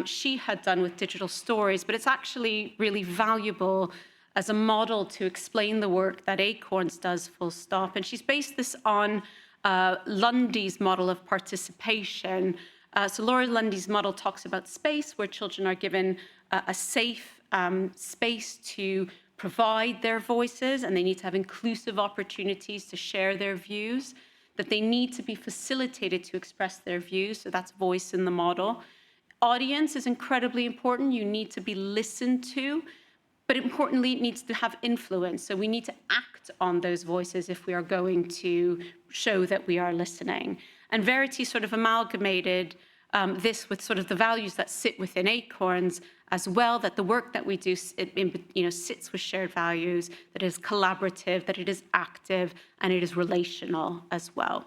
she had done with digital stories. But it's actually really valuable as a model to explain the work that Acorns does, full stop. And she's based this on Lundy's model of participation. So Laura Lundy's model talks about space, where children are given a safe space to provide their voices, and they need to have inclusive opportunities to share their views, that they need to be facilitated to express their views, so that's voice in the model. Audience is incredibly important. You need to be listened to, but importantly, it needs to have influence. So we need to act on those voices if we are going to show that we are listening. And Verity sort of amalgamated this with sort of the values that sit within Acorns as well, that the work that we do sits with shared values, that it is collaborative, that it is active, and it is relational as well.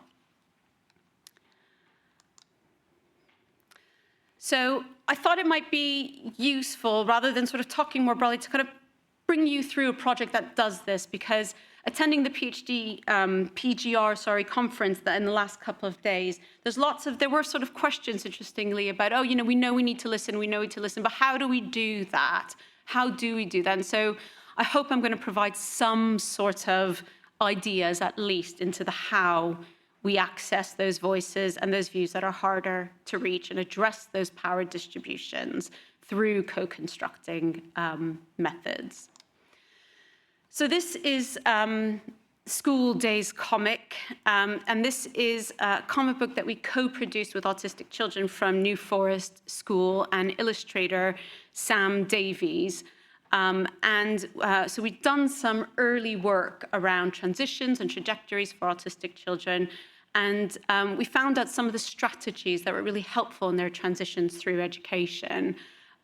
So I thought it might be useful, rather than sort of talking more broadly, to kind of bring you through a project that does this, because attending the PGR conference that in the last couple of days, there were sort of questions, interestingly, about, oh, you know, we know we need to listen, but how do we do that? How do we do that? And so I hope I'm going to provide some sort of ideas, at least, into the how we access those voices and those views that are harder to reach and address those power distributions through co-constructing methods. So this is School Days comic, and this is a comic book that we co-produced with autistic children from New Forest School and illustrator Sam Davies. So we've done some early work around transitions and trajectories for autistic children, and we found out some of the strategies that were really helpful in their transitions through education.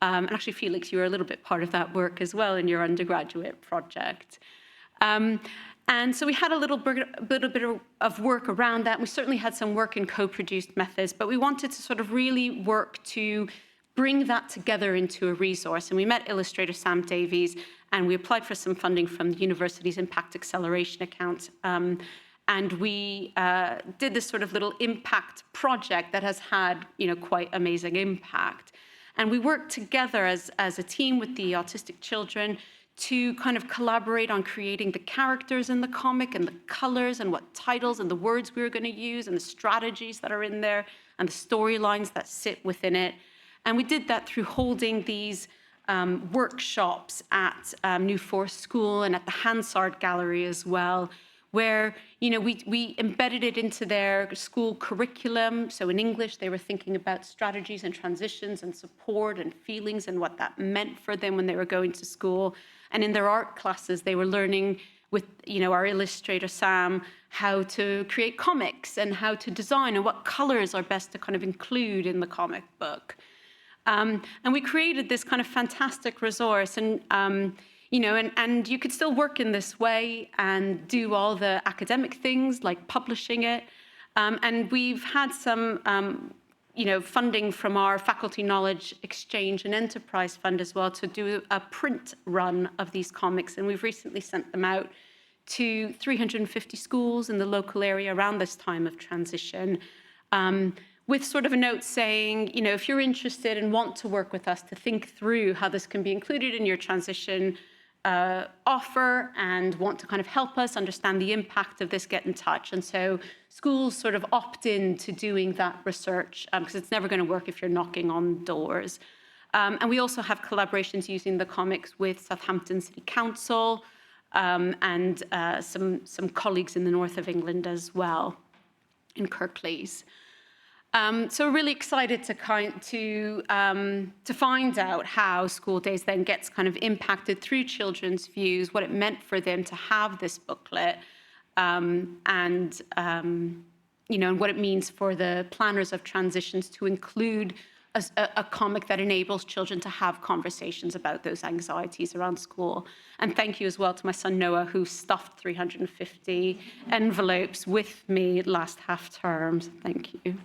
And actually, Felix, you were a little bit part of that work as well in your undergraduate project. And so we had a little bit of work around that. We certainly had some work in co-produced methods, but we wanted to sort of really work to bring that together into a resource. And we met illustrator Sam Davies, and we applied for some funding from the university's Impact Acceleration account. And we did this sort of little impact project that has had, quite amazing impact. And we worked together as a team with the autistic children to kind of collaborate on creating the characters in the comic and the colors and what titles and the words we were going to use and the strategies that are in there and the storylines that sit within it. And we did that through holding these workshops at New Forest School and at the Hansard Gallery as well, where we embedded it into their school curriculum. So in English, they were thinking about strategies and transitions and support and feelings and what that meant for them when they were going to school. And in their art classes, they were learning with our illustrator Sam how to create comics and how to design and what colors are best to kind of include in the comic book. And we created this kind of fantastic resource, and and you could still work in this way and do all the academic things like publishing it. And we've had some, funding from our Faculty Knowledge Exchange and Enterprise Fund as well to do a print run of these comics. And we've recently sent them out to 350 schools in the local area around this time of transition, with sort of a note saying, if you're interested and want to work with us to think through how this can be included in your transition offer and want to kind of help us understand the impact of this, get in touch. And so schools sort of opt in to doing that research because it's never going to work if you're knocking on doors. And we also have collaborations using the comics with Southampton City Council and some colleagues in the north of England as well, in Kirklees. So we're really excited to find out how School Days then gets kind of impacted through children's views, what it meant for them to have this booklet, and what it means for the planners of transitions to include a comic that enables children to have conversations about those anxieties around school. And thank you as well to my son Noah, who stuffed 350 envelopes with me last half term. So thank you.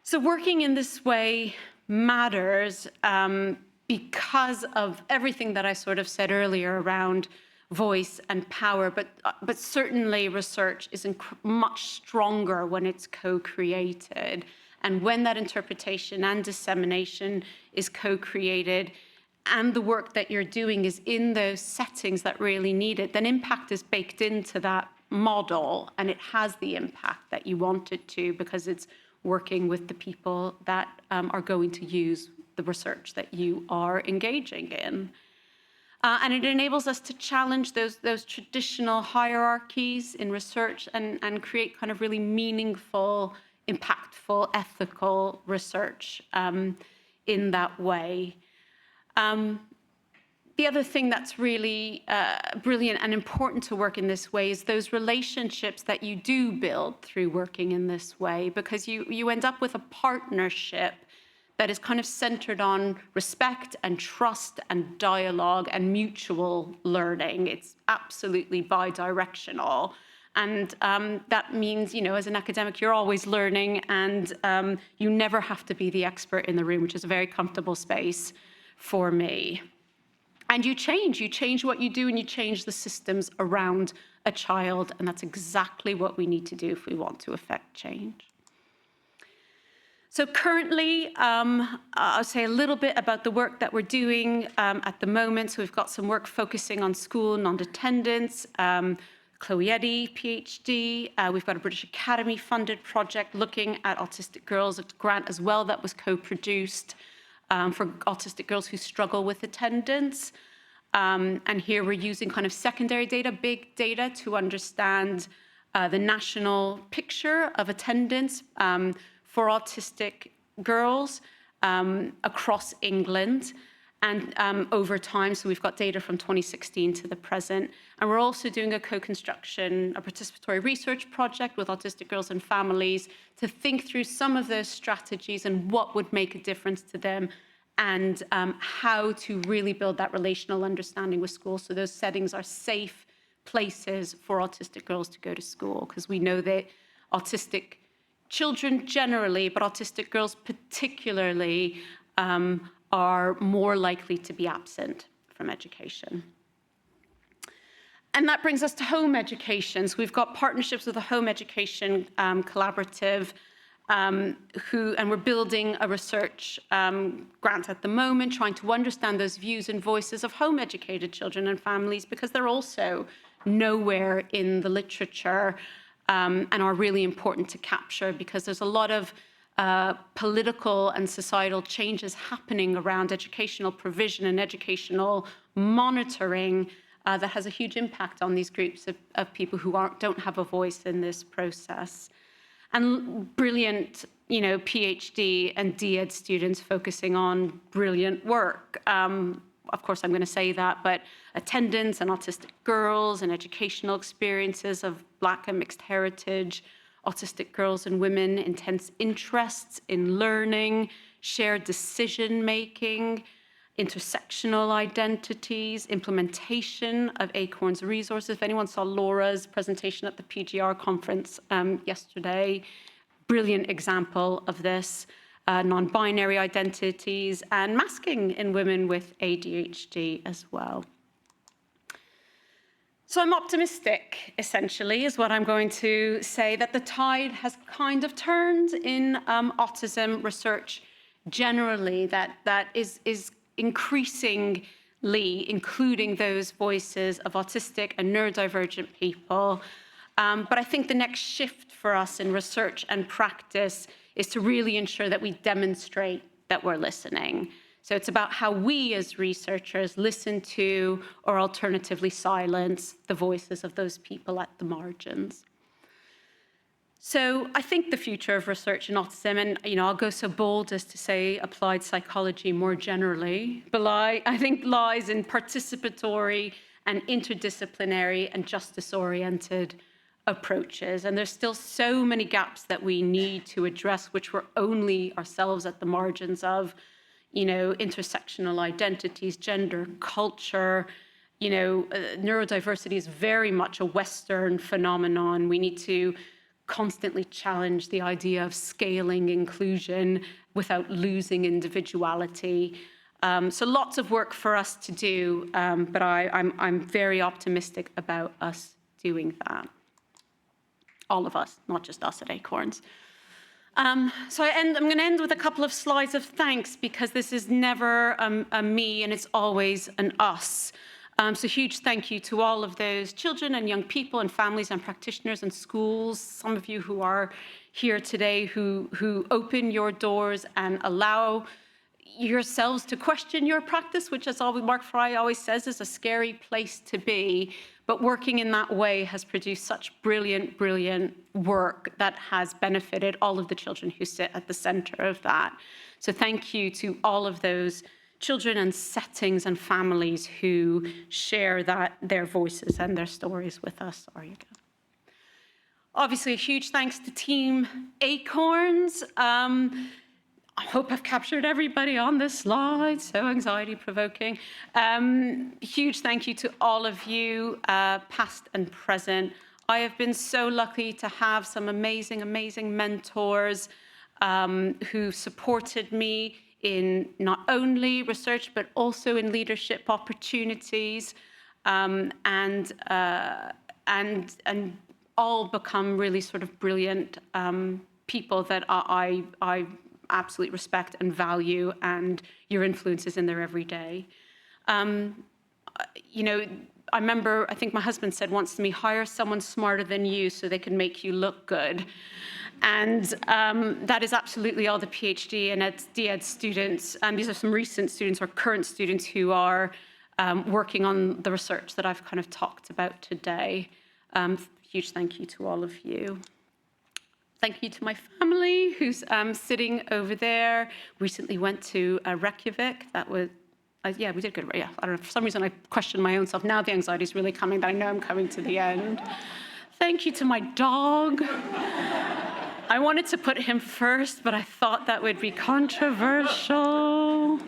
So working in this way matters because of everything that I sort of said earlier around voice and power, but certainly research is much stronger when it's co-created. And when that interpretation and dissemination is co-created and the work that you're doing is in those settings that really need it, then impact is baked into that model and it has the impact that you want it to because it's working with the people that are going to use the research that you are engaging in. And it enables us to challenge those traditional hierarchies in research and create kind of really meaningful, impactful, ethical research in that way. The other thing that's really brilliant and important to work in this way is those relationships that you do build through working in this way, because you end up with a partnership that is kind of centered on respect and trust and dialogue and mutual learning. It's absolutely bi-directional. And that means, as an academic, you're always learning and you never have to be the expert in the room, which is a very comfortable space for me. And you change what you do and you change the systems around a child. And that's exactly what we need to do if we want to affect change. So currently, I'll say a little bit about the work that we're doing at the moment. So we've got some work focusing on school non-attendance. Chloe Eddy, PhD. We've got a British Academy funded project looking at autistic girls, a grant as well that was co-produced for autistic girls who struggle with attendance. And here we're using kind of secondary data, big data, to understand the national picture of attendance for autistic girls across England and over time. So we've got data from 2016 to the present. And we're also doing a co-construction, a participatory research project with autistic girls and families to think through some of those strategies and what would make a difference to them and how to really build that relational understanding with schools so those settings are safe places for autistic girls to go to school, because we know that autistic children generally, but autistic girls particularly, are more likely to be absent from education. And that brings us to home education. So we've got partnerships with the Home Education Collaborative, and we're building a research grant at the moment, trying to understand those views and voices of home-educated children and families, because they're also nowhere in the literature, and are really important to capture, because there's a lot of political and societal changes happening around educational provision and educational monitoring that has a huge impact on these groups of people who don't have a voice in this process. And brilliant, PhD and DEd students focusing on brilliant work. Of course, I'm going to say that, but attendance and autistic girls and educational experiences of Black and mixed heritage, autistic girls and women, intense interests in learning, shared decision-making, intersectional identities, implementation of ACORN's resources. If anyone saw Laura's presentation at the PGR conference yesterday, brilliant example of this, non-binary identities, and masking in women with ADHD as well. So I'm optimistic, essentially, is what I'm going to say, that the tide has kind of turned in autism research generally, that is increasingly including those voices of autistic and neurodivergent people. But I think the next shift for us in research and practice is to really ensure that we demonstrate that we're listening. So it's about how we as researchers listen to, or alternatively silence, the voices of those people at the margins. So I think the future of research in autism, and I'll go so bold as to say applied psychology more generally, but I think lies in participatory and interdisciplinary and justice-oriented approaches. And there's still so many gaps that we need to address, which we're only ourselves at the margins of, intersectional identities, gender, culture. Neurodiversity is very much a Western phenomenon. We need to constantly challenge the idea of scaling inclusion without losing individuality. So lots of work for us to do, but I'm very optimistic about us doing that. All of us, not just us at Acorns. So I'm going to end with a couple of slides of thanks, because this is never a me and it's always an us. So huge thank you to all of those children and young people and families and practitioners and schools, some of you who are here today who open your doors and allow yourselves to question your practice, which, as Mark Fry always says, is a scary place to be. But working in that way has produced such brilliant, brilliant work that has benefited all of the children who sit at the center of that. So thank you to all of those children and settings and families who share their voices and their stories with us. There you go. Obviously, a huge thanks to Team Acorns. I hope I've captured everybody on this slide, so anxiety-provoking. Huge thank you to all of you, past and present. I have been so lucky to have some amazing, amazing mentors who supported me in not only research, but also in leadership opportunities, and all become really sort of brilliant people that I absolutely respect and value, and your influences in their everyday. I remember, I think my husband said once to me, hire someone smarter than you so they can make you look good. And that is absolutely all the PhD and DEd students, and these are some recent students or current students who are working on the research that I've kind of talked about today. Huge thank you to all of you. Thank you to my family who's sitting over there. Recently went to Reykjavik. That was, yeah, we did good. Yeah, I don't know, for some reason I questioned my own self. Now the anxiety is really coming, but I know I'm coming to the end. Thank you to my dog. I wanted to put him first, but I thought that would be controversial.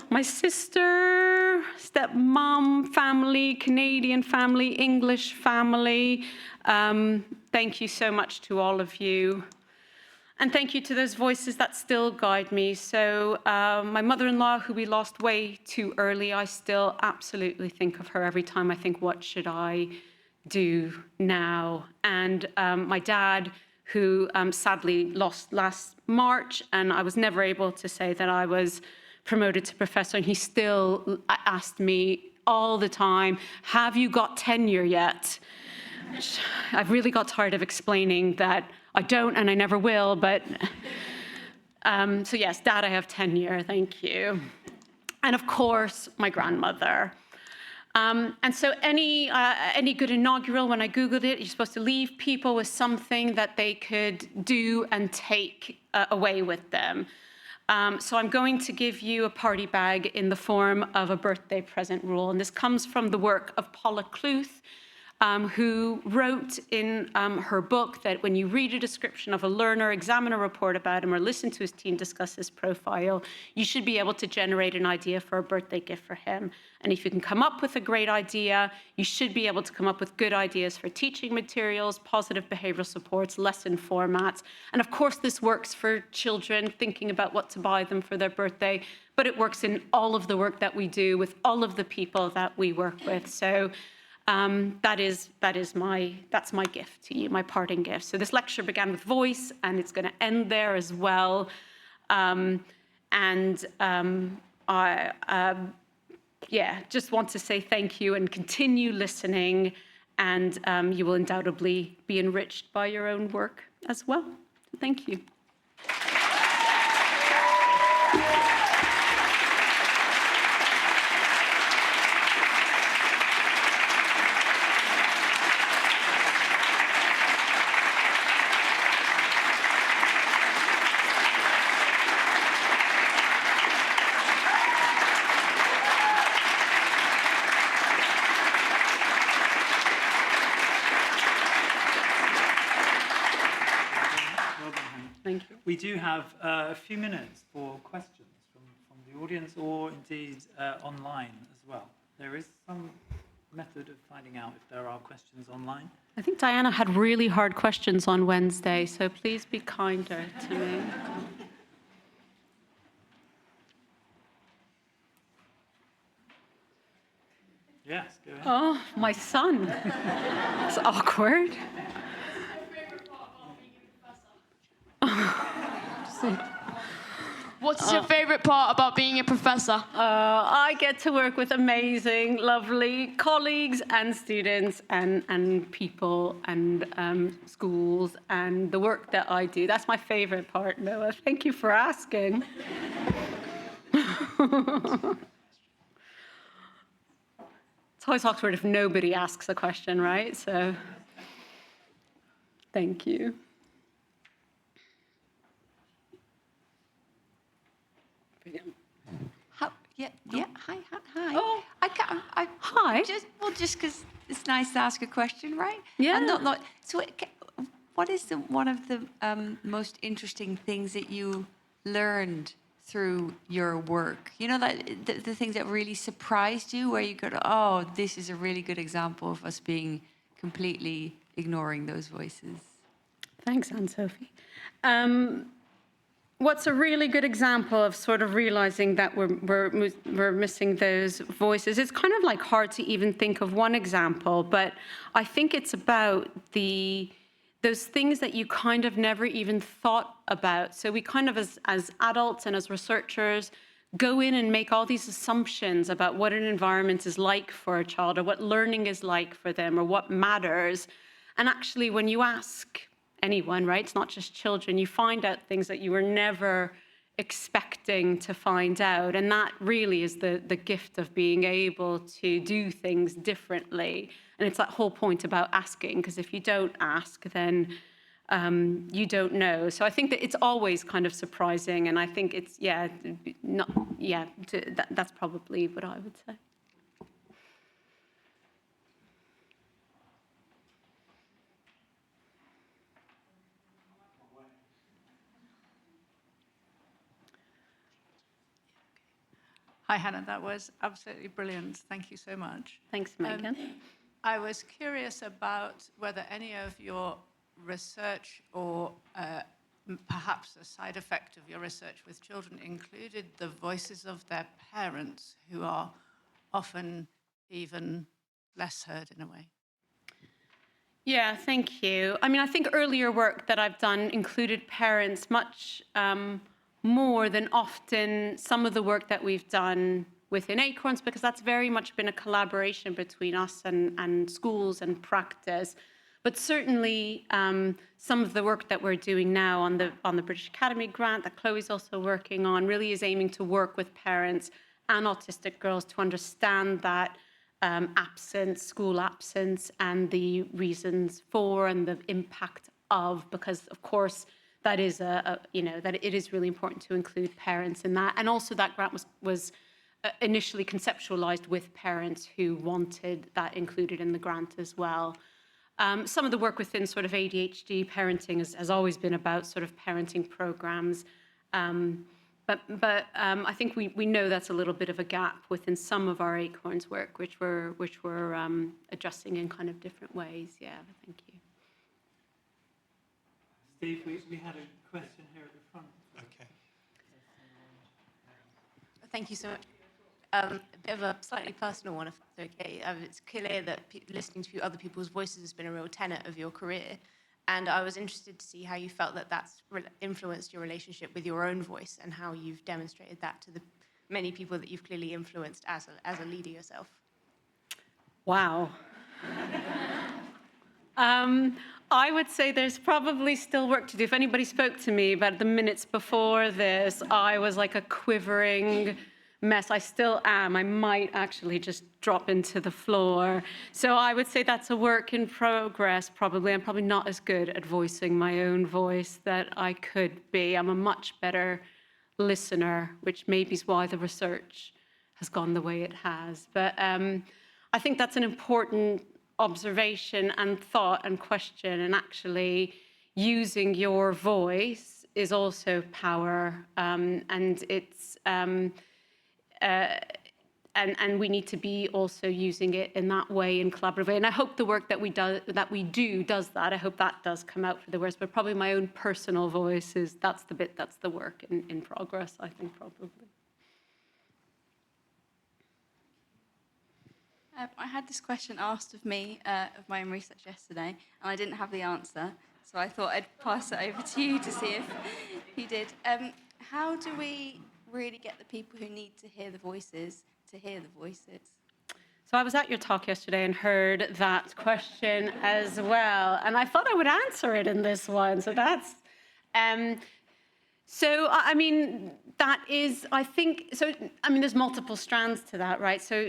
My sister, stepmom family, Canadian family, English family. Thank you so much to all of you. And thank you to those voices that still guide me. So my mother-in-law, who we lost way too early, I still absolutely think of her every time I think, what should I do now? And my dad, who sadly lost last March, and I was never able to say that I was promoted to professor, and he still asked me all the time, have you got tenure yet? I've really got tired of explaining that I don't and I never will, but so yes, Dad, I have tenure, thank you. And of course, my grandmother. And so any good inaugural, when I Googled it, you're supposed to leave people with something that they could do and take away with them. So I'm going to give you a party bag in the form of a birthday present rule. And this comes from the work of Paula Cluth, who wrote in her book that when you read a description of a learner, examine a report about him, or listen to his team discuss his profile, you should be able to generate an idea for a birthday gift for him. And if you can come up with a great idea, you should be able to come up with good ideas for teaching materials, positive behavioral supports, lesson formats. And of course, this works for children thinking about what to buy them for their birthday, but it works in all of the work that we do with all of the people that we work with. So that's my gift to you, my parting gift. So this lecture began with voice, and it's going to end there as well. Just want to say thank you and continue listening, and you will undoubtedly be enriched by your own work as well. Thank you. Thank you. We do have a few minutes for questions from the audience, or indeed online as well. There is some method of finding out if there are questions online. I think Diana had really hard questions on Wednesday, so please be kinder to me. Yes, go ahead. Oh, my son. It's awkward. What's your favorite part about being a professor? I get to work with amazing, lovely colleagues and students and people and schools and the work that I do. That's my favorite part, Noah. Thank you for asking. It's always awkward if nobody asks a question, right? So, thank you. Hi. Oh. Hi. Hi. Just because it's nice to ask a question, right? Yeah. And not. So, what is one of the most interesting things that you learned through your work? You know, that the things that really surprised you, where you go, oh, this is a really good example of us being completely ignoring those voices. Thanks, Anne-Sophie. What's a really good example of sort of realizing that we're missing those voices? It's kind of like hard to even think of one example, but I think it's about those things that you kind of never even thought about. So we kind of, as adults and as researchers, go in and make all these assumptions about what an environment is like for a child, or what learning is like for them, or what matters. And actually, when you ask anyone, right, it's not just children, you find out things that you were never expecting to find out. And that really is the gift of being able to do things differently. And it's that whole point about asking, because if you don't ask, then you don't know. So I think that it's always kind of surprising. And I think it's, that's probably what I would say. Hi, Hannah. That was absolutely brilliant. Thank you so much. Thanks, Megan. I was curious about whether any of your research or perhaps a side effect of your research with children included the voices of their parents, who are often even less heard in a way. Yeah, thank you. I mean, I think earlier work that I've done included parents much more than often some of the work that we've done within Acorns, because that's very much been a collaboration between us and schools and practice. But certainly some of the work that we're doing now on the British Academy grant that Chloe's also working on really is aiming to work with parents and autistic girls to understand that absence, school absence, and the reasons for and the impact of, because of course that is that it is really important to include parents in that. And also that grant was initially conceptualized with parents who wanted that included in the grant as well. Some of the work within sort of ADHD parenting has always been about sort of parenting programs. But I think we know that's a little bit of a gap within some of our Acorns work, which we're addressing in kind of different ways. Yeah, thank you. Steve, we had a question here at the front. Okay. Thank you so much. A bit of a slightly personal one, if that's okay. It's clear that listening to other people's voices has been a real tenet of your career. And I was interested to see how you felt that that's influenced your relationship with your own voice and how you've demonstrated that to the many people that you've clearly influenced as a leader yourself. Wow. I would say there's probably still work to do. If anybody spoke to me about the minutes before this, I was like a quivering mess. I still am. I might actually just drop into the floor. So I would say that's a work in progress, probably. I'm probably not as good at voicing my own voice that I could be. I'm a much better listener, which maybe is why the research has gone the way it has. But I think that's an important observation and thought and question, and actually using your voice is also power, and it's and we need to be also using it in that way, in collaborative way. And I hope the work that we do does that. I hope that does come out for the worst. But probably my own personal voice that's the work in progress, I think, probably. I had this question asked of me of my own research yesterday, and I didn't have the answer. So I thought I'd pass it over to you to see if you did. How do we really get the people who need to hear the voices to hear the voices? So I was at your talk yesterday and heard that question as well, and I thought I would answer it in this one. So that's, so I mean, that is, I think, so I mean, there's multiple strands to that, right? So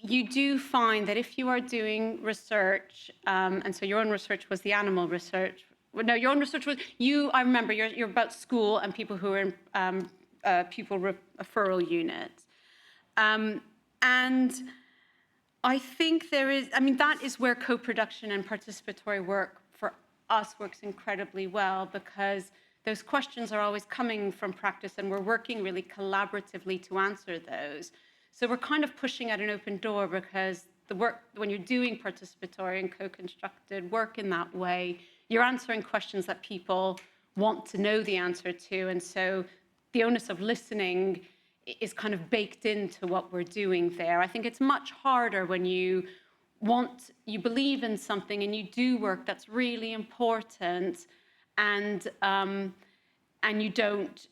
you do find that if you are doing research, and so your own research was the animal research. Well, no, your own research was I remember you're about school and people who are in pupil referral units. And I think there is, I mean, that is where co-production and participatory work for us works incredibly well, because those questions are always coming from practice and we're working really collaboratively to answer those. So we're kind of pushing at an open door, because the work, when you're doing participatory and co-constructed work in that way, you're answering questions that people want to know the answer to. And so the onus of listening is kind of baked into what we're doing there. I think it's much harder when you believe in something and you do work that's really important, and you don't,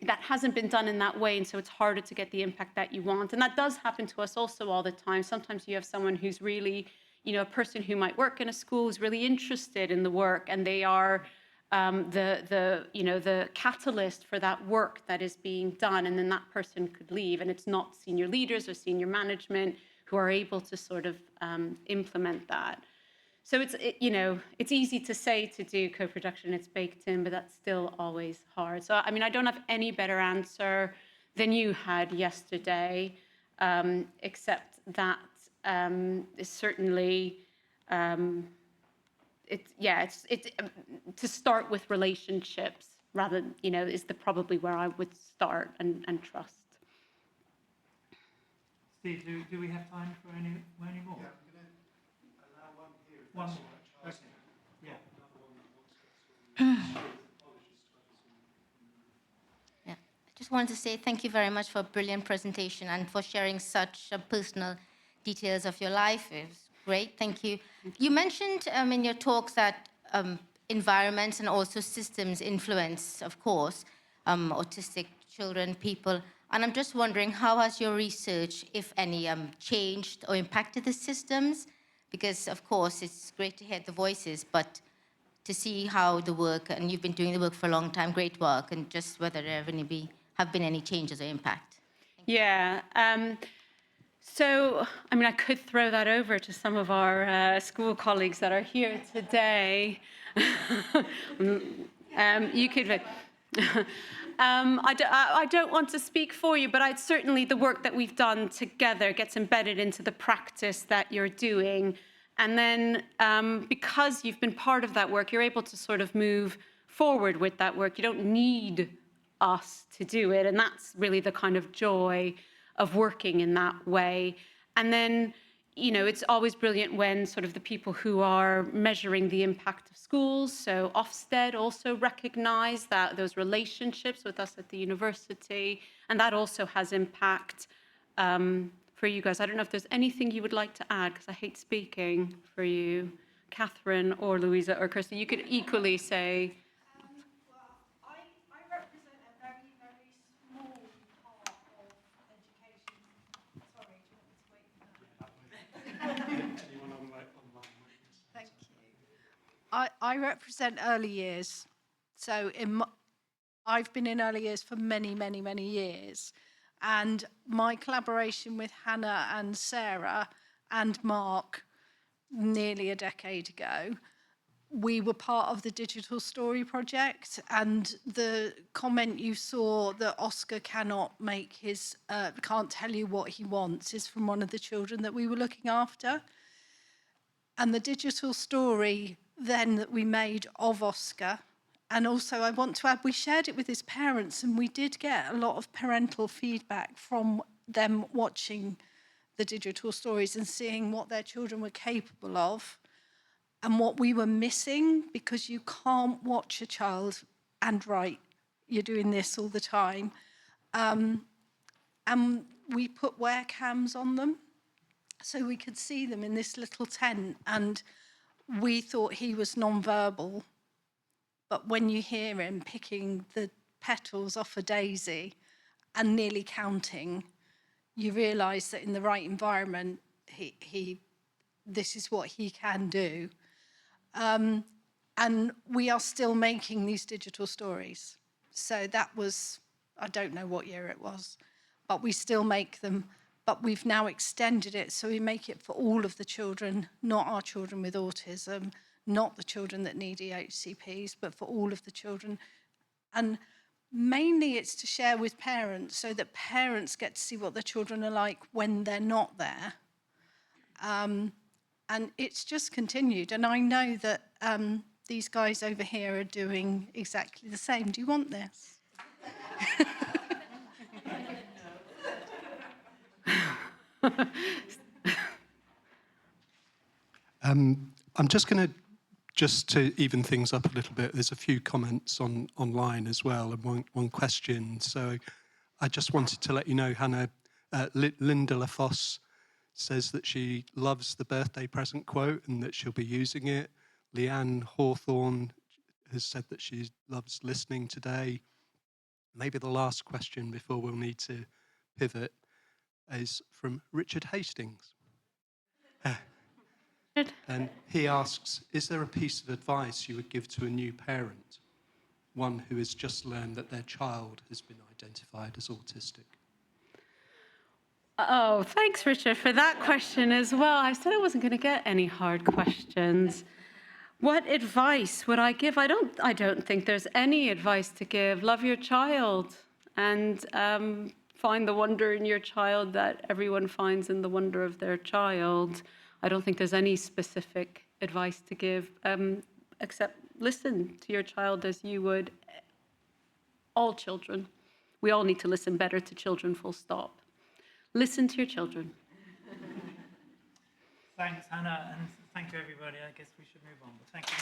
that hasn't been done in that way, and so it's harder to get the impact that you want. And that does happen to us also all the time. Sometimes you have someone who's really, a person who might work in a school who's really interested in the work, and they are the catalyst for that work that is being done, and then that person could leave, and it's not senior leaders or senior management who are able to sort of implement that. So it's easy to say to do co-production, it's baked in, but that's still always hard. So I mean, I don't have any better answer than you had yesterday, except that it's certainly to start with relationships rather, is probably where I would start and trust. Steve, do we have time for any more? Yeah, I'm going to allow one here. One more. Okay. Yeah. just wanted to say thank you very much for a brilliant presentation and for sharing such personal details of your life. It was great, thank you. You mentioned in your talks that environments and also systems influence, of course, autistic children, people. And I'm just wondering, how has your research, if any, changed or impacted the systems? Because, of course, it's great to hear the voices, but to see how the work, and you've been doing the work for a long time, great work, and just whether there have been any changes or impact. Yeah. So, I mean, I could throw that over to some of our school colleagues that are here today. You could. I don't want to speak for you, but certainly the work that we've done together gets embedded into the practice that you're doing. And then because you've been part of that work, you're able to sort of move forward with that work. You don't need us to do it. And that's really the kind of joy of working in that way. And then, you know, it's always brilliant when sort of the people who are measuring the impact of schools, so Ofsted, also recognise that those relationships with us at the university, and that also has impact for you guys. I don't know if there's anything you would like to add, because I hate speaking for you, Catherine or Louisa or Kirsty. You could equally say. Well, I represent a very, very small part of education. Sorry, do you want me to wait? Anyone online? Thank you. I represent early years. So I've been in early years for many, many, many years. And my collaboration with Hanna and Sarah and Mark nearly a decade ago, we were part of the Digital Story Project, and the comment you saw that Oscar cannot make can't tell you what he wants is from one of the children that we were looking after. And the digital story then that we made of Oscar, and also I want to add, we shared it with his parents, and we did get a lot of parental feedback from them watching the digital stories and seeing what their children were capable of and what we were missing, because you can't watch a child and write. You're doing this all the time. And we put wear cams on them so we could see them in this little tent, and we thought he was non-verbal. But when you hear him picking the petals off a daisy and nearly counting, you realise that in the right environment, this is what he can do. And we are still making these digital stories. So that was, I don't know what year it was, but we still make them. But we've now extended it, so we make it for all of the children, not our children with autism, not the children that need EHCPs, but for all of the children. And mainly it's to share with parents so that parents get to see what their children are like when they're not there. And it's just continued. And I know that these guys over here are doing exactly the same. Do you want this? I'm just going to, just to even things up a little bit, there's a few comments online as well, and one question. So I just wanted to let you know, Hannah, Linda LaFosse says that she loves the birthday present quote and that she'll be using it. Leanne Hawthorne has said that she loves listening today. Maybe the last question before we'll need to pivot is from Richard Hastings. And he asks, is there a piece of advice you would give to a new parent, one who has just learned that their child has been identified as autistic? Oh, thanks, Richard, for that question as well. I said I wasn't going to get any hard questions. What advice would I give? I don't think there's any advice to give. Love your child and find the wonder in your child that everyone finds in the wonder of their child. I don't think there's any specific advice to give, except listen to your child as you would all children. We all need to listen better to children, full stop. Listen to your children. Thanks, Hannah, and thank you, everybody. I guess we should move on, but thank you.